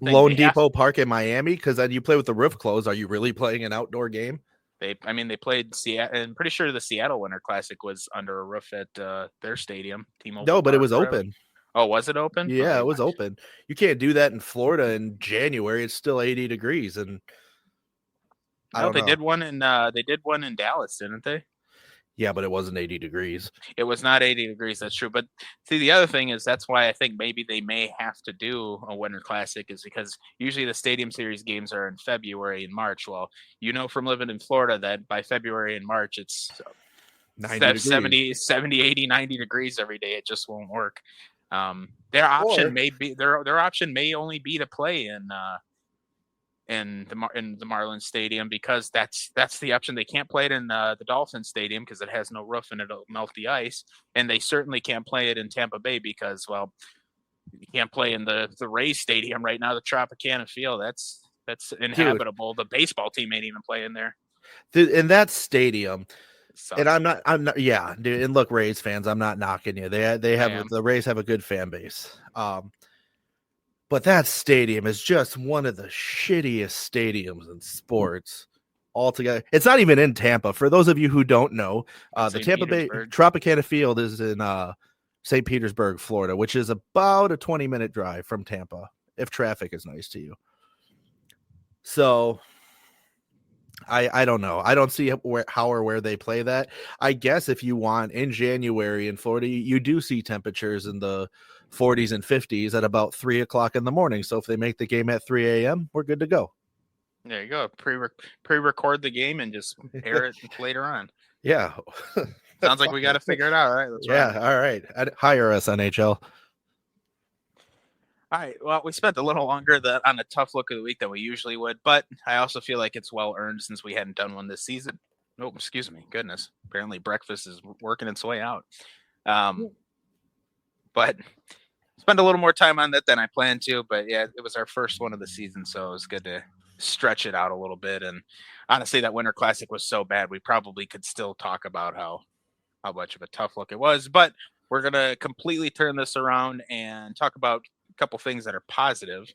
thing. Lone Depot Park in Miami, because then you play with the roof closed. Are you really playing an outdoor game? They played Seattle. I'm pretty sure the Seattle Winter Classic was under a roof at their stadium. No, but it was open. Oh, was it open? Yeah, it was open. You can't do that in Florida in January. It's still 80 degrees, and they did one in Dallas, didn't they? Yeah, but it wasn't 80 degrees. It was not 80 degrees. That's true. But see, the other thing is that's why I think maybe they may have to do a Winter Classic is because usually the Stadium Series games are in February and March. Well, from living in Florida that by February and March, it's 70, 80, 90 degrees every day. It just won't work. Their option may only be to play in the Marlins Stadium because that's the option. They can't play it in the Dolphins Stadium because it has no roof and it'll melt the ice, and they certainly can't play it in Tampa Bay because you can't play in the Rays Stadium right now. The Tropicana Field that's inhabitable. Dude, the baseball team ain't even playing there. In that stadium. And I'm not. Yeah, dude. And look, Rays fans, I'm not knocking you. The Rays have a good fan base. But that stadium is just one of the shittiest stadiums in sports altogether. It's not even in Tampa. For those of you who don't know, the Tampa Bay Tropicana Field is in St. Petersburg, Florida, which is about a 20-minute drive from Tampa, if traffic is nice to you. So I don't know. I don't see how or where they play that. I guess if you want in January in Florida, you do see temperatures in the 40s and 50s at about 3 o'clock in the morning. So if they make the game at 3 a.m., we're good to go. There you go. Pre-record the game and just air it later on. Yeah. Sounds like we got to figure it out. All right. All right. Hire us, NHL. All right. Well, we spent a little longer on a tough look of the week than we usually would, but I also feel like it's well earned since we hadn't done one this season. Oh, excuse me. Goodness. Apparently breakfast is working its way out. But spend a little more time on that than I planned to. But yeah, it was our first one of the season, so it was good to stretch it out a little bit. And honestly, that Winter Classic was so bad, we probably could still talk about how much of a tough look it was. But we're going to completely turn this around and talk about a couple things that are positive.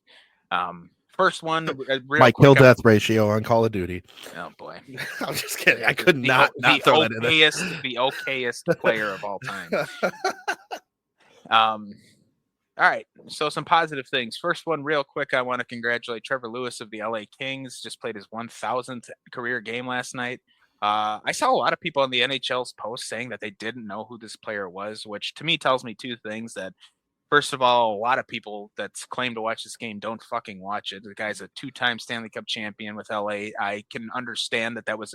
First one, my kill death ratio on Call of Duty. Oh boy, I'm just kidding. I could not throw that in there. The okayest player of all time. All right, so some positive things. First one, real quick, I want to congratulate Trevor Lewis of the LA Kings. Just played his 1,000th career game last night. I saw a lot of people on the NHL's post saying that they didn't know who this player was, which to me tells me two things. That first of all, a lot of people that claim to watch this game don't fucking watch it. The guy's a 2-time Stanley Cup champion with LA. I can understand that was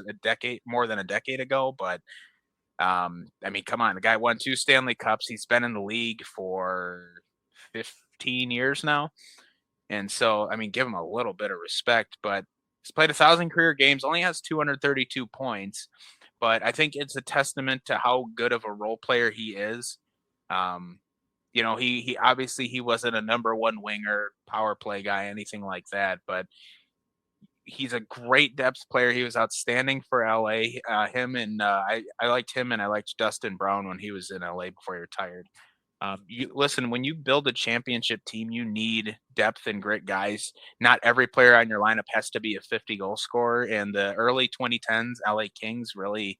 more than a decade ago, but I mean, come on, the guy won 2 Stanley Cups. He's been in the league for 15 years now. And so, I mean, give him a little bit of respect, but he's played 1,000 career games, only has 232 points, but I think it's a testament to how good of a role player he is. He obviously he wasn't a number one winger, power play guy, anything like that, but he's a great depth player. He was outstanding for LA. I liked him, and I liked Dustin Brown when he was in LA before he retired. Listen, when you build a championship team, you need depth and grit guys. Not every player on your lineup has to be a 50-goal scorer. And the early 2010s LA Kings really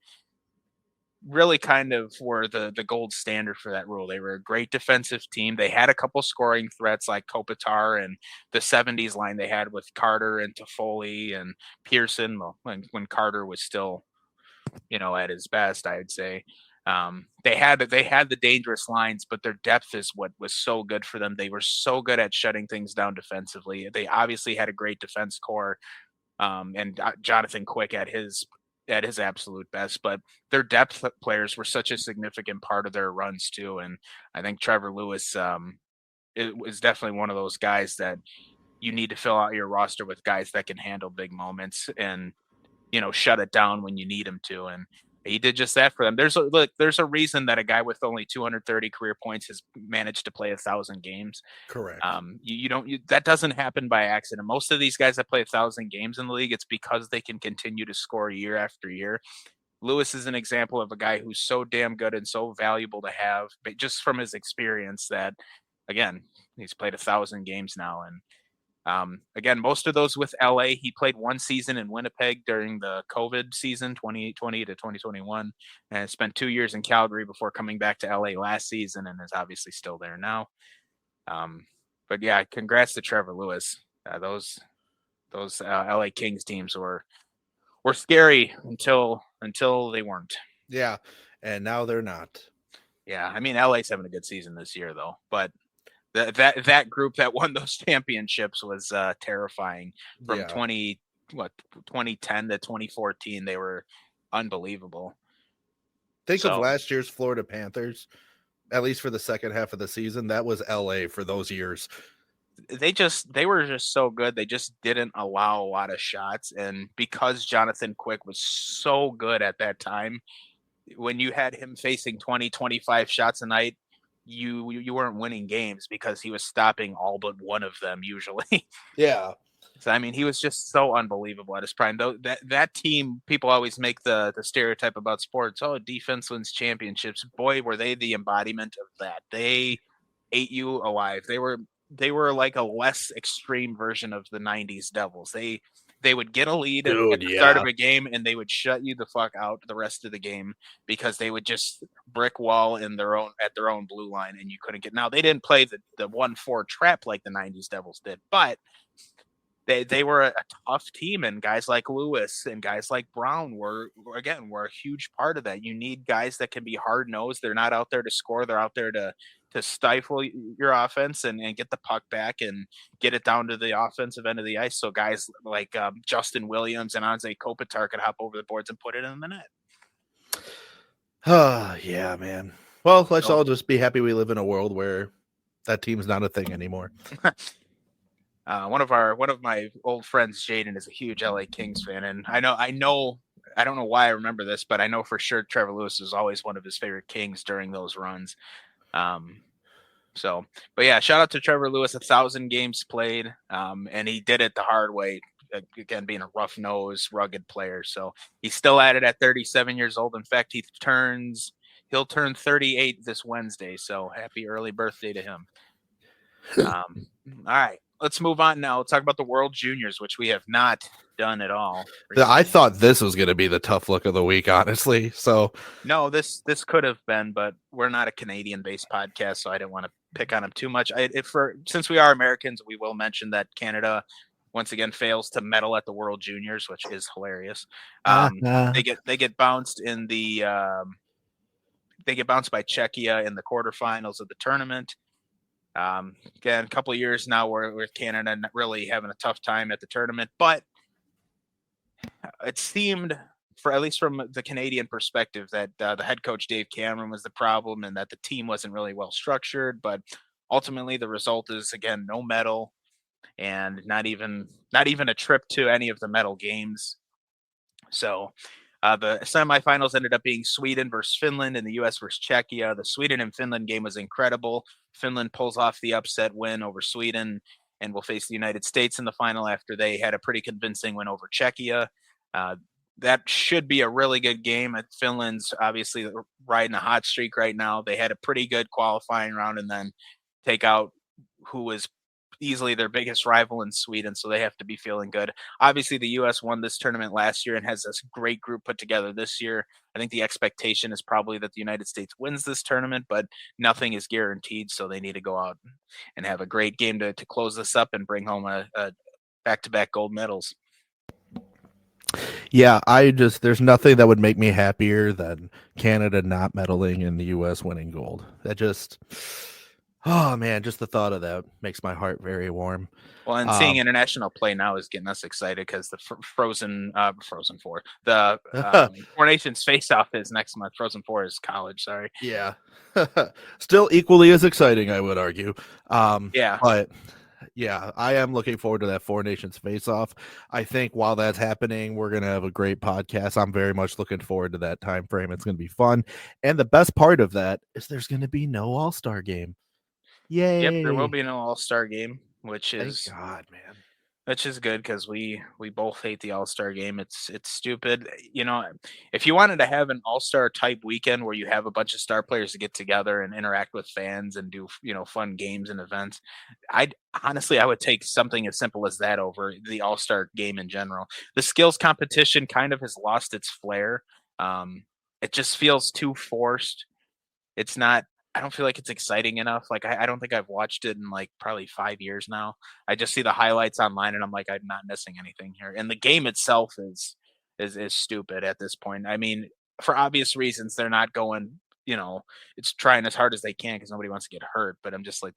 kind of were the gold standard for that rule. They were a great defensive team. They had a couple scoring threats like Kopitar and the 70s line they had with Carter and Toffoli and Pearson. Well, when Carter was still, at his best, I'd say. They had the dangerous lines, but their depth is what was so good for them. They were so good at shutting things down defensively. They obviously had a great defense core, and Jonathan Quick at his absolute best, but their depth players were such a significant part of their runs too. And I think Trevor Lewis is definitely one of those guys that you need to fill out your roster with guys that can handle big moments and, shut it down when you need him to. And he did just that for them. There's a reason that a guy with only 230 career points has managed to play 1,000 games. Correct. That doesn't happen by accident. Most of these guys that play 1,000 games in the league, it's because they can continue to score year after year. Lewis is an example of a guy who's so damn good and so valuable to have, but just from his experience that, again, he's played 1,000 games now. And again, most of those with LA. He played 1 season in Winnipeg during the COVID season, 2020 to 2021, and spent 2 years in Calgary before coming back to LA last season, and is obviously still there now. But yeah, congrats to Trevor Lewis. Those LA Kings teams were scary until they weren't. Yeah, and now they're not. Yeah, I mean, LA's having a good season this year, though. But that group that won those championships was terrifying. From Yeah. 2010 to 2014, they were unbelievable. Think of So last year's Florida Panthers, at least for the second half of the season. That was LA for those years. they were just so good. They just didn't allow a lot of shots, and because Jonathan Quick was so good at that time, when you had him facing 20, 25 shots a night, you weren't winning games because he was stopping all but one of them usually. Yeah. So I mean, he was just so unbelievable at his prime. Though that team, people always make the stereotype about sports. Oh, defense wins championships. Boy, were they the embodiment of that. They ate you alive. They were like a less extreme version of the '90s Devils. They would get a lead at Dude, the start of yeah. a game and they would shut you the fuck out the rest of the game because they would just brick wall in their own blue line and you couldn't get. Now they didn't play the 1-4 trap like the '90s Devils did, but they were a tough team, and guys like Lewis and guys like Brown were a huge part of that. You need guys that can be hard nosed. They're not out there to score. They're out there to stifle your offense and get the puck back and get it down to the offensive end of the ice. So guys like Justin Williams and Anze Kopitar could hop over the boards and put it in the net. Yeah, man. Well, let's So, all just be happy we live in a world where that team's not a thing anymore. one of my old friends, Jaden, is a huge LA Kings fan, and I don't know why I remember this, but I know for sure Trevor Lewis is always one of his favorite Kings during those runs. But yeah, shout out to Trevor Lewis, 1,000 games played, and he did it the hard way. Again, being a rough nosed, rugged player, so he's still at it at 37 years old. In fact, he'll turn 38 this Wednesday. So happy early birthday to him. All right. Let's move on now. Let's talk about the World Juniors, which we have not done at all. I thought this was going to be the tough look of the week, honestly. So no, this could have been, but we're not a Canadian-based podcast, so I didn't want to pick on them too much. Since we are Americans, we will mention that Canada once again fails to medal at the World Juniors, which is hilarious. They get bounced in the they get bounced by Czechia in the quarterfinals of the tournament. Again, a couple of years now where Canada really having a tough time at the tournament, but it seemed, for at least from the Canadian perspective, that the head coach Dave Cameron was the problem and that the team wasn't really well structured. But ultimately, the result is again no medal and not even a trip to any of the medal games. So the semifinals ended up being Sweden versus Finland and the U.S. versus Czechia. The Sweden and Finland game was incredible. Finland pulls off the upset win over Sweden and will face the United States in the final after they had a pretty convincing win over Czechia. That should be a really good game. Finland's obviously riding a hot streak right now. They had a pretty good qualifying round and then take out who was easily their biggest rival in Sweden, so they have to be feeling good. Obviously, the U.S. won this tournament last year and has this great group put together this year. I think the expectation is probably that the United States wins this tournament, but nothing is guaranteed, so they need to go out and have a great game to close this up and bring home a back-to-back gold medals. Yeah, there's nothing that would make me happier than Canada not medaling and the U.S. winning gold. Oh man, just the thought of that makes my heart very warm. Well, and seeing international play now is getting us excited because the Frozen Four, the Four Nations face-off is next month. Frozen Four is college. Sorry. Yeah, still equally as exciting, I would argue. Yeah, but yeah, I am looking forward to that Four Nations face-off. I think while that's happening, we're gonna have a great podcast. I'm very much looking forward to that time frame. It's gonna be fun, and the best part of that is there's gonna be no All-Star game. Yay! Yep, there will be no All-Star game, which is God, man. Which is good because we both hate the All-Star game. It's stupid. You know, if you wanted to have an All-Star type weekend where you have a bunch of star players to get together and interact with fans and do, fun games and events, I would take something as simple as that over the All-Star game in general. The skills competition kind of has lost its flair. It just feels too forced. It's not. I don't feel like it's exciting enough. Like I don't think I've watched it in like probably 5 years now. I just see the highlights online and I'm like, I'm not missing anything here. And the game itself is stupid at this point. I mean, for obvious reasons, they're not going, it's trying as hard as they can because nobody wants to get hurt. But I'm just like,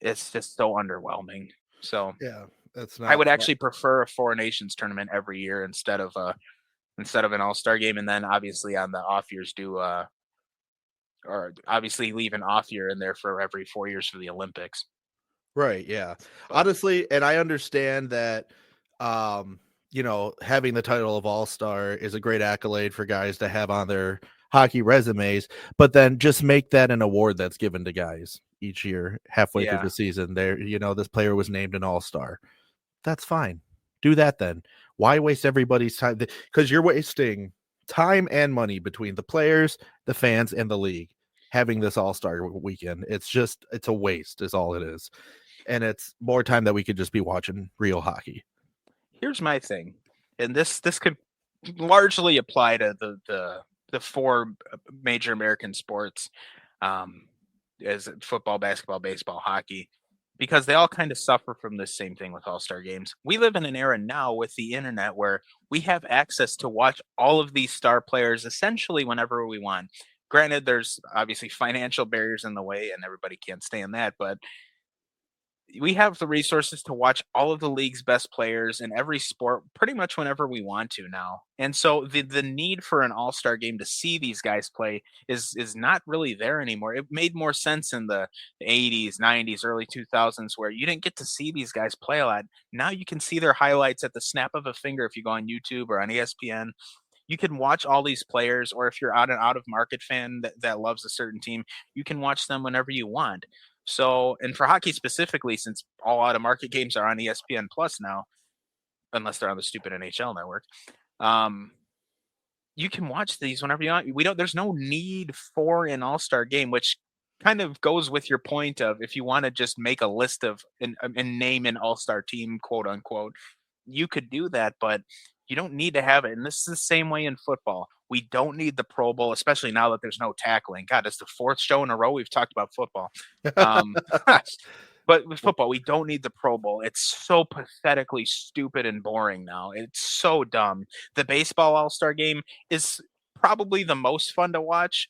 it's just so underwhelming. So Yeah, that's I not. would actually prefer a Four Nations tournament every year instead of an All-Star game, and then obviously on the off years or obviously leave an off year in there for every 4 years for the Olympics. Right, yeah. But Honestly, and I understand that having the title of All-Star is a great accolade for guys to have on their hockey resumes, but then just make that an award that's given to guys each year halfway through yeah, the season. There, this player was named an All-Star. That's fine. Do that then. Why waste everybody's time? Because you're wasting time and money between the players, the fans, and the league having this All-Star weekend. It's a waste is all it is. And it's more time that we could just be watching real hockey. here's my thing, and this could largely apply to the four major American sports, as football, basketball, baseball, hockey, because they all kind of suffer from the same thing with All-Star games. We live in an era now with the internet where we have access to watch all of these star players essentially whenever we want. Granted, there's obviously financial barriers in the way, and everybody can't stand that, but we have the resources to watch all of the league's best players in every sport pretty much whenever we want to now. And so the need for an all-star game to see these guys play is not really there anymore. It made more sense in the 80s, 90s, early 2000s where you didn't get to see these guys play a lot. Now you can see their highlights at the snap of a finger if you go on YouTube or on ESPN. You can watch all these players, or if you're an out of market fan that loves a certain team, you can watch them whenever you want. So, and for hockey specifically, since all out of market games are on ESPN Plus now, unless they're on the stupid NHL network, you can watch these whenever you want. There's no need for an all-star game, which kind of goes with your point of if you want to just make a list of and name an all-star team, quote unquote, you could do that, but you don't need to have it. And this is the same way in football. We don't need the Pro Bowl, especially now that there's no tackling. God, it's the fourth show in a row we've talked about football. But with football, we don't need the Pro Bowl. It's so pathetically stupid and boring now. It's so dumb. The baseball All-Star game is probably the most fun to watch.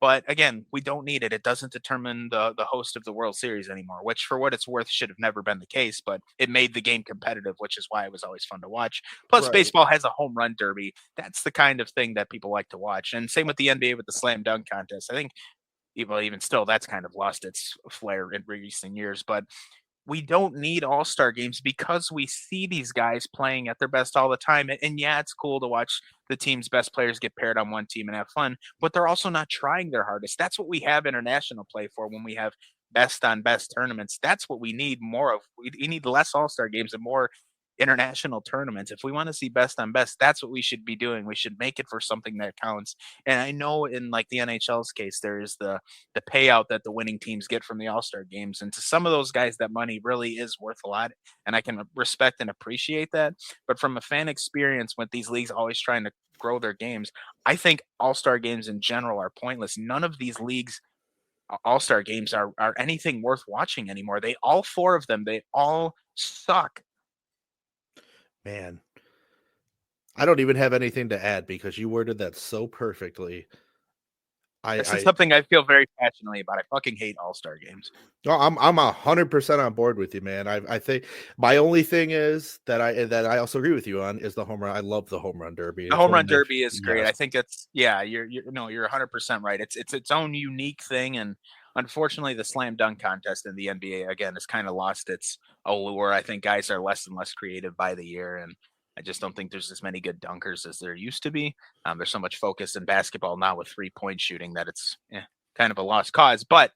But again, we don't need it. It doesn't determine the host of the World Series anymore, which for what it's worth should have never been the case, but it made the game competitive, which is why it was always fun to watch. Plus, Right. Baseball has a home run derby. That's the kind of thing that people like to watch. And same with the NBA with the slam dunk contest. I think even still, that's kind of lost its flair in recent years. But we don't need all-star games because we see these guys playing at their best all the time. And yeah, it's cool to watch the team's best players get paired on one team and have fun, but they're also not trying their hardest. That's what we have international play for when we have best on best tournaments. That's what we need more of. We need less all-star games and more international tournaments. If we want to see best on best, that's what we should be doing. We should make it for something that counts. And I know in like the NHL's case, there is the payout that the winning teams get from the All-Star games. And to some of those guys, that money really is worth a lot. And I can respect and appreciate that. But from a fan experience with these leagues always trying to grow their games, I think All-Star games in general are pointless. None of these leagues All-Star games are anything worth watching anymore. All four of them, they all suck. Man, I don't even have anything to add because you worded that so perfectly. This is something I feel very passionately about. I fucking hate all-star games. No, I'm 100% on board with you, man. I think my only thing is that I also agree with you on is the home run. I love the home run derby. The home run derby is great. I think it's you're 100% right. It's its own unique thing, and unfortunately, the slam dunk contest in the NBA again has kind of lost its allure. I think guys are less and less creative by the year, and I just don't think there's as many good dunkers as there used to be. There's so much focus in basketball now with 3-point shooting that it's kind of a lost cause. But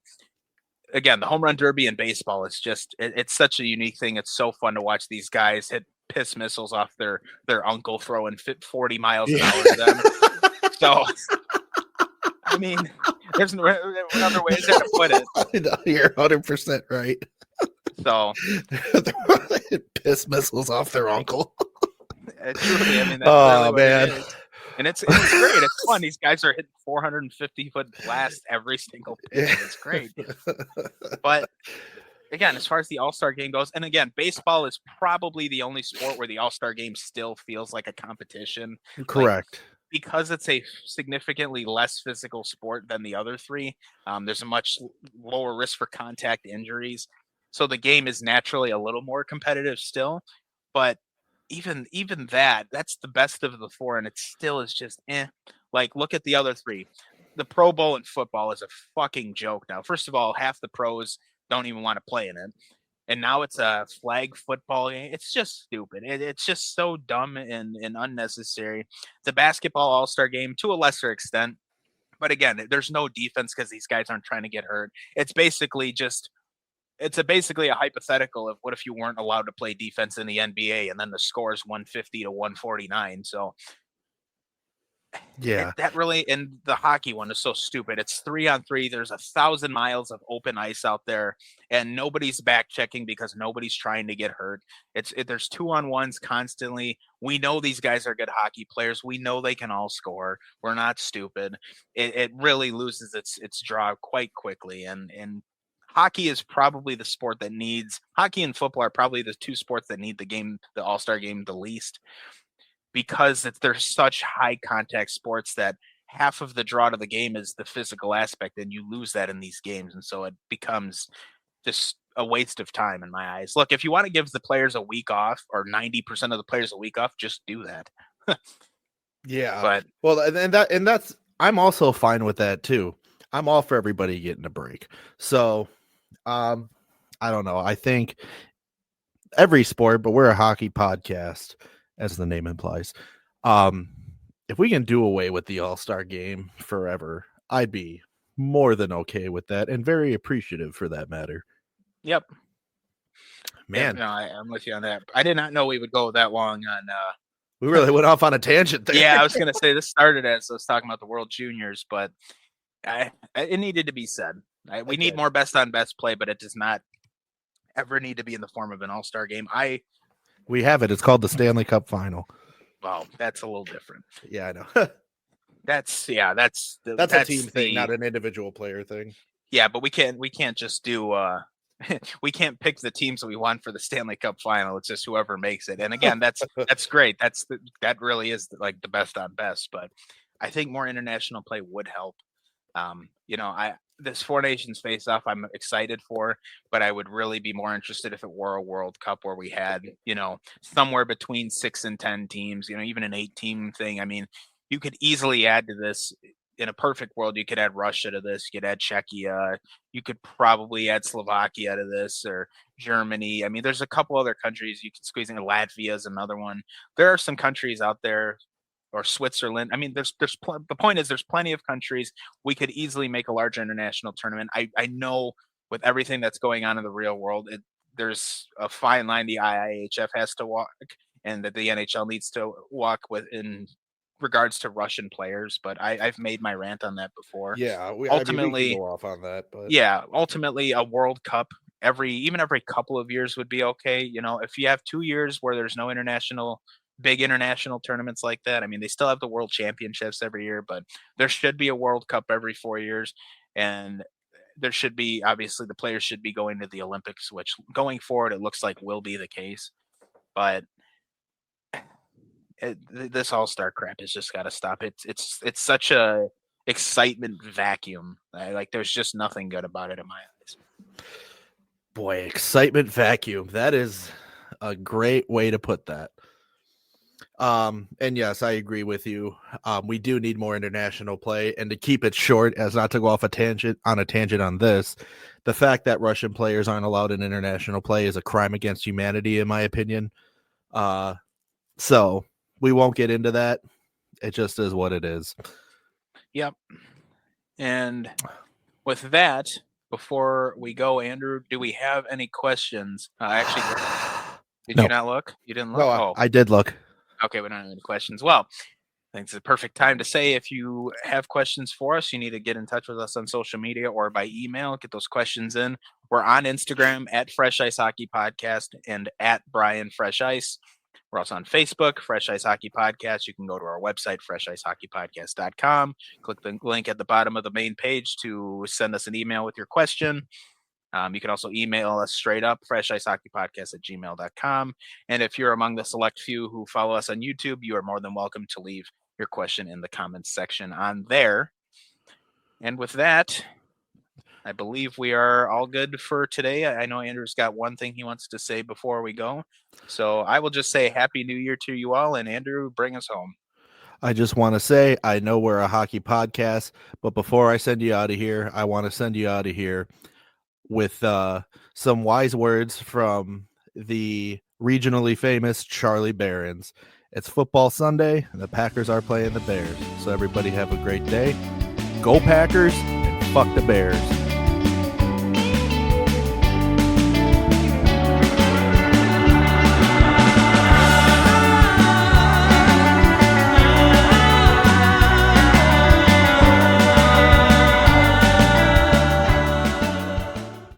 again, the home run derby in baseball is just it's such a unique thing. It's so fun to watch these guys hit piss missiles off their uncle throwing 40 miles an hour to them. So I mean, there's no other way to put it. No, you're 100% right. So piss missiles off their uncle. Truly, I mean, that's oh really man, it is. And it's great. It's fun. These guys are hitting 450-foot blast every single pitch. It's great. But again, as far as the All-Star game goes, and again, baseball is probably the only sport where the All-Star game still feels like a competition. Correct. because it's a significantly less physical sport than the other three, there's a much lower risk for contact injuries. So the game is naturally a little more competitive still, but even that's the best of the four, and it still is just eh. Like, look at the other three. The Pro Bowl in football is a fucking joke now. First of all, half the pros don't even want to play in it. And now it's a flag football game. It's just stupid. It's just so dumb and unnecessary. It's a basketball all-star game to a lesser extent. But again, there's no defense because these guys aren't trying to get hurt. It's basically basically a hypothetical of what if you weren't allowed to play defense in the NBA and then the score is 150 to 149. So Yeah. that really, and the hockey one is so stupid. It's 3-on-3. There's 1,000 miles of open ice out there, and nobody's back checking because nobody's trying to get hurt. There's 2-on-1s constantly. We know these guys are good hockey players. We know they can all score. We're not stupid. It really loses its draw quite quickly, and hockey is probably the sport that needs hockey and football are probably the two sports that need the All-Star game the least, because they're such high contact sports that half of the draw to the game is the physical aspect, and you lose that in these games. And so it becomes just a waste of time in my eyes. Look, if you want to give the players a week off, or 90% of the players a week off, just do that. Yeah. But well, and that's I'm also fine with that too. I'm all for everybody getting a break. So I don't know. I think every sport, but we're a hockey podcast, as the name implies. If we can do away with the All-Star game forever, I'd be more than okay with that, and very appreciative for that matter. Yep. Man. Yeah, no, I'm with you on that. I did not know we would go that long on we really went off on a tangent there. Yeah, I was gonna say this started as I was talking about the World Juniors, but it needed to be said. We need more best on best play, but it does not ever need to be in the form of an all-star game. We have it. It's called the Stanley Cup Final. Wow, that's a little different. Yeah, I know. That's a team thing, not an individual player thing. Yeah, but we can't just do we can't pick the teams that we want for the Stanley Cup Final. It's just whoever makes it. And again, that's great. That really is like the best on best. But I think more international play would help. This Four Nations face-off I'm excited for, but I would really be more interested if it were a World Cup where we had, somewhere between 6 and 10 teams, even an 8-team thing. I mean, you could easily add to this. In a perfect world, you could add Russia to this. You could add Czechia. You could probably add Slovakia to this, or Germany. I mean, there's a couple other countries you can squeeze in. Latvia is another one. There are some countries out there, or Switzerland. I mean, the point is there's plenty of countries. We could easily make a large international tournament. I know with everything that's going on in the real world, there's a fine line the IIHF has to walk, and that the NHL needs to walk with in regards to Russian players. But I've made my rant on that before. Yeah, we can go off on that. But yeah, ultimately a World Cup every couple of years would be okay. If you have 2 years where there's no big international tournaments like that. I mean, they still have the World Championships every year, but there should be a World Cup every 4 years, and there should be, obviously, the players should be going to the Olympics, which going forward it looks like will be the case. But this all-star crap has just got to stop. It's such a excitement vacuum. Like, there's just nothing good about it in my eyes. Boy, excitement vacuum. That is a great way to put that. And yes, I agree with you. We do need more international play, and to keep it short, as not to go off a tangent on this, the fact that Russian players aren't allowed in international play is a crime against humanity, in my opinion. So we won't get into that. It just is what it is. Yep. And with that, before we go, Andrew, do we have any questions? Actually, did you not look? You didn't look? No, I did look. Okay, we don't have any questions. Well, I think it's the perfect time to say if you have questions for us, you need to get in touch with us on social media or by email. Get those questions in. We're on Instagram at Fresh Ice Hockey Podcast and at Brian Fresh Ice. We're also on Facebook, Fresh Ice Hockey Podcast. You can go to our website, freshicehockeypodcast.com. Click the link at the bottom of the main page to send us an email with your question. You can also email us straight up, freshicehockeypodcast@gmail.com. And if you're among the select few who follow us on YouTube, you are more than welcome to leave your question in the comments section on there. And with that, I believe we are all good for today. I know Andrew's got one thing he wants to say before we go. So I will just say Happy New Year to you all. And Andrew, bring us home. I just want to say, I know we're a hockey podcast, but before I send you out of here, I want to send you out of here with some wise words from the regionally famous Charlie Barons. It's football Sunday, and the Packers are playing the Bears. So everybody have a great day. Go Packers, and fuck the Bears.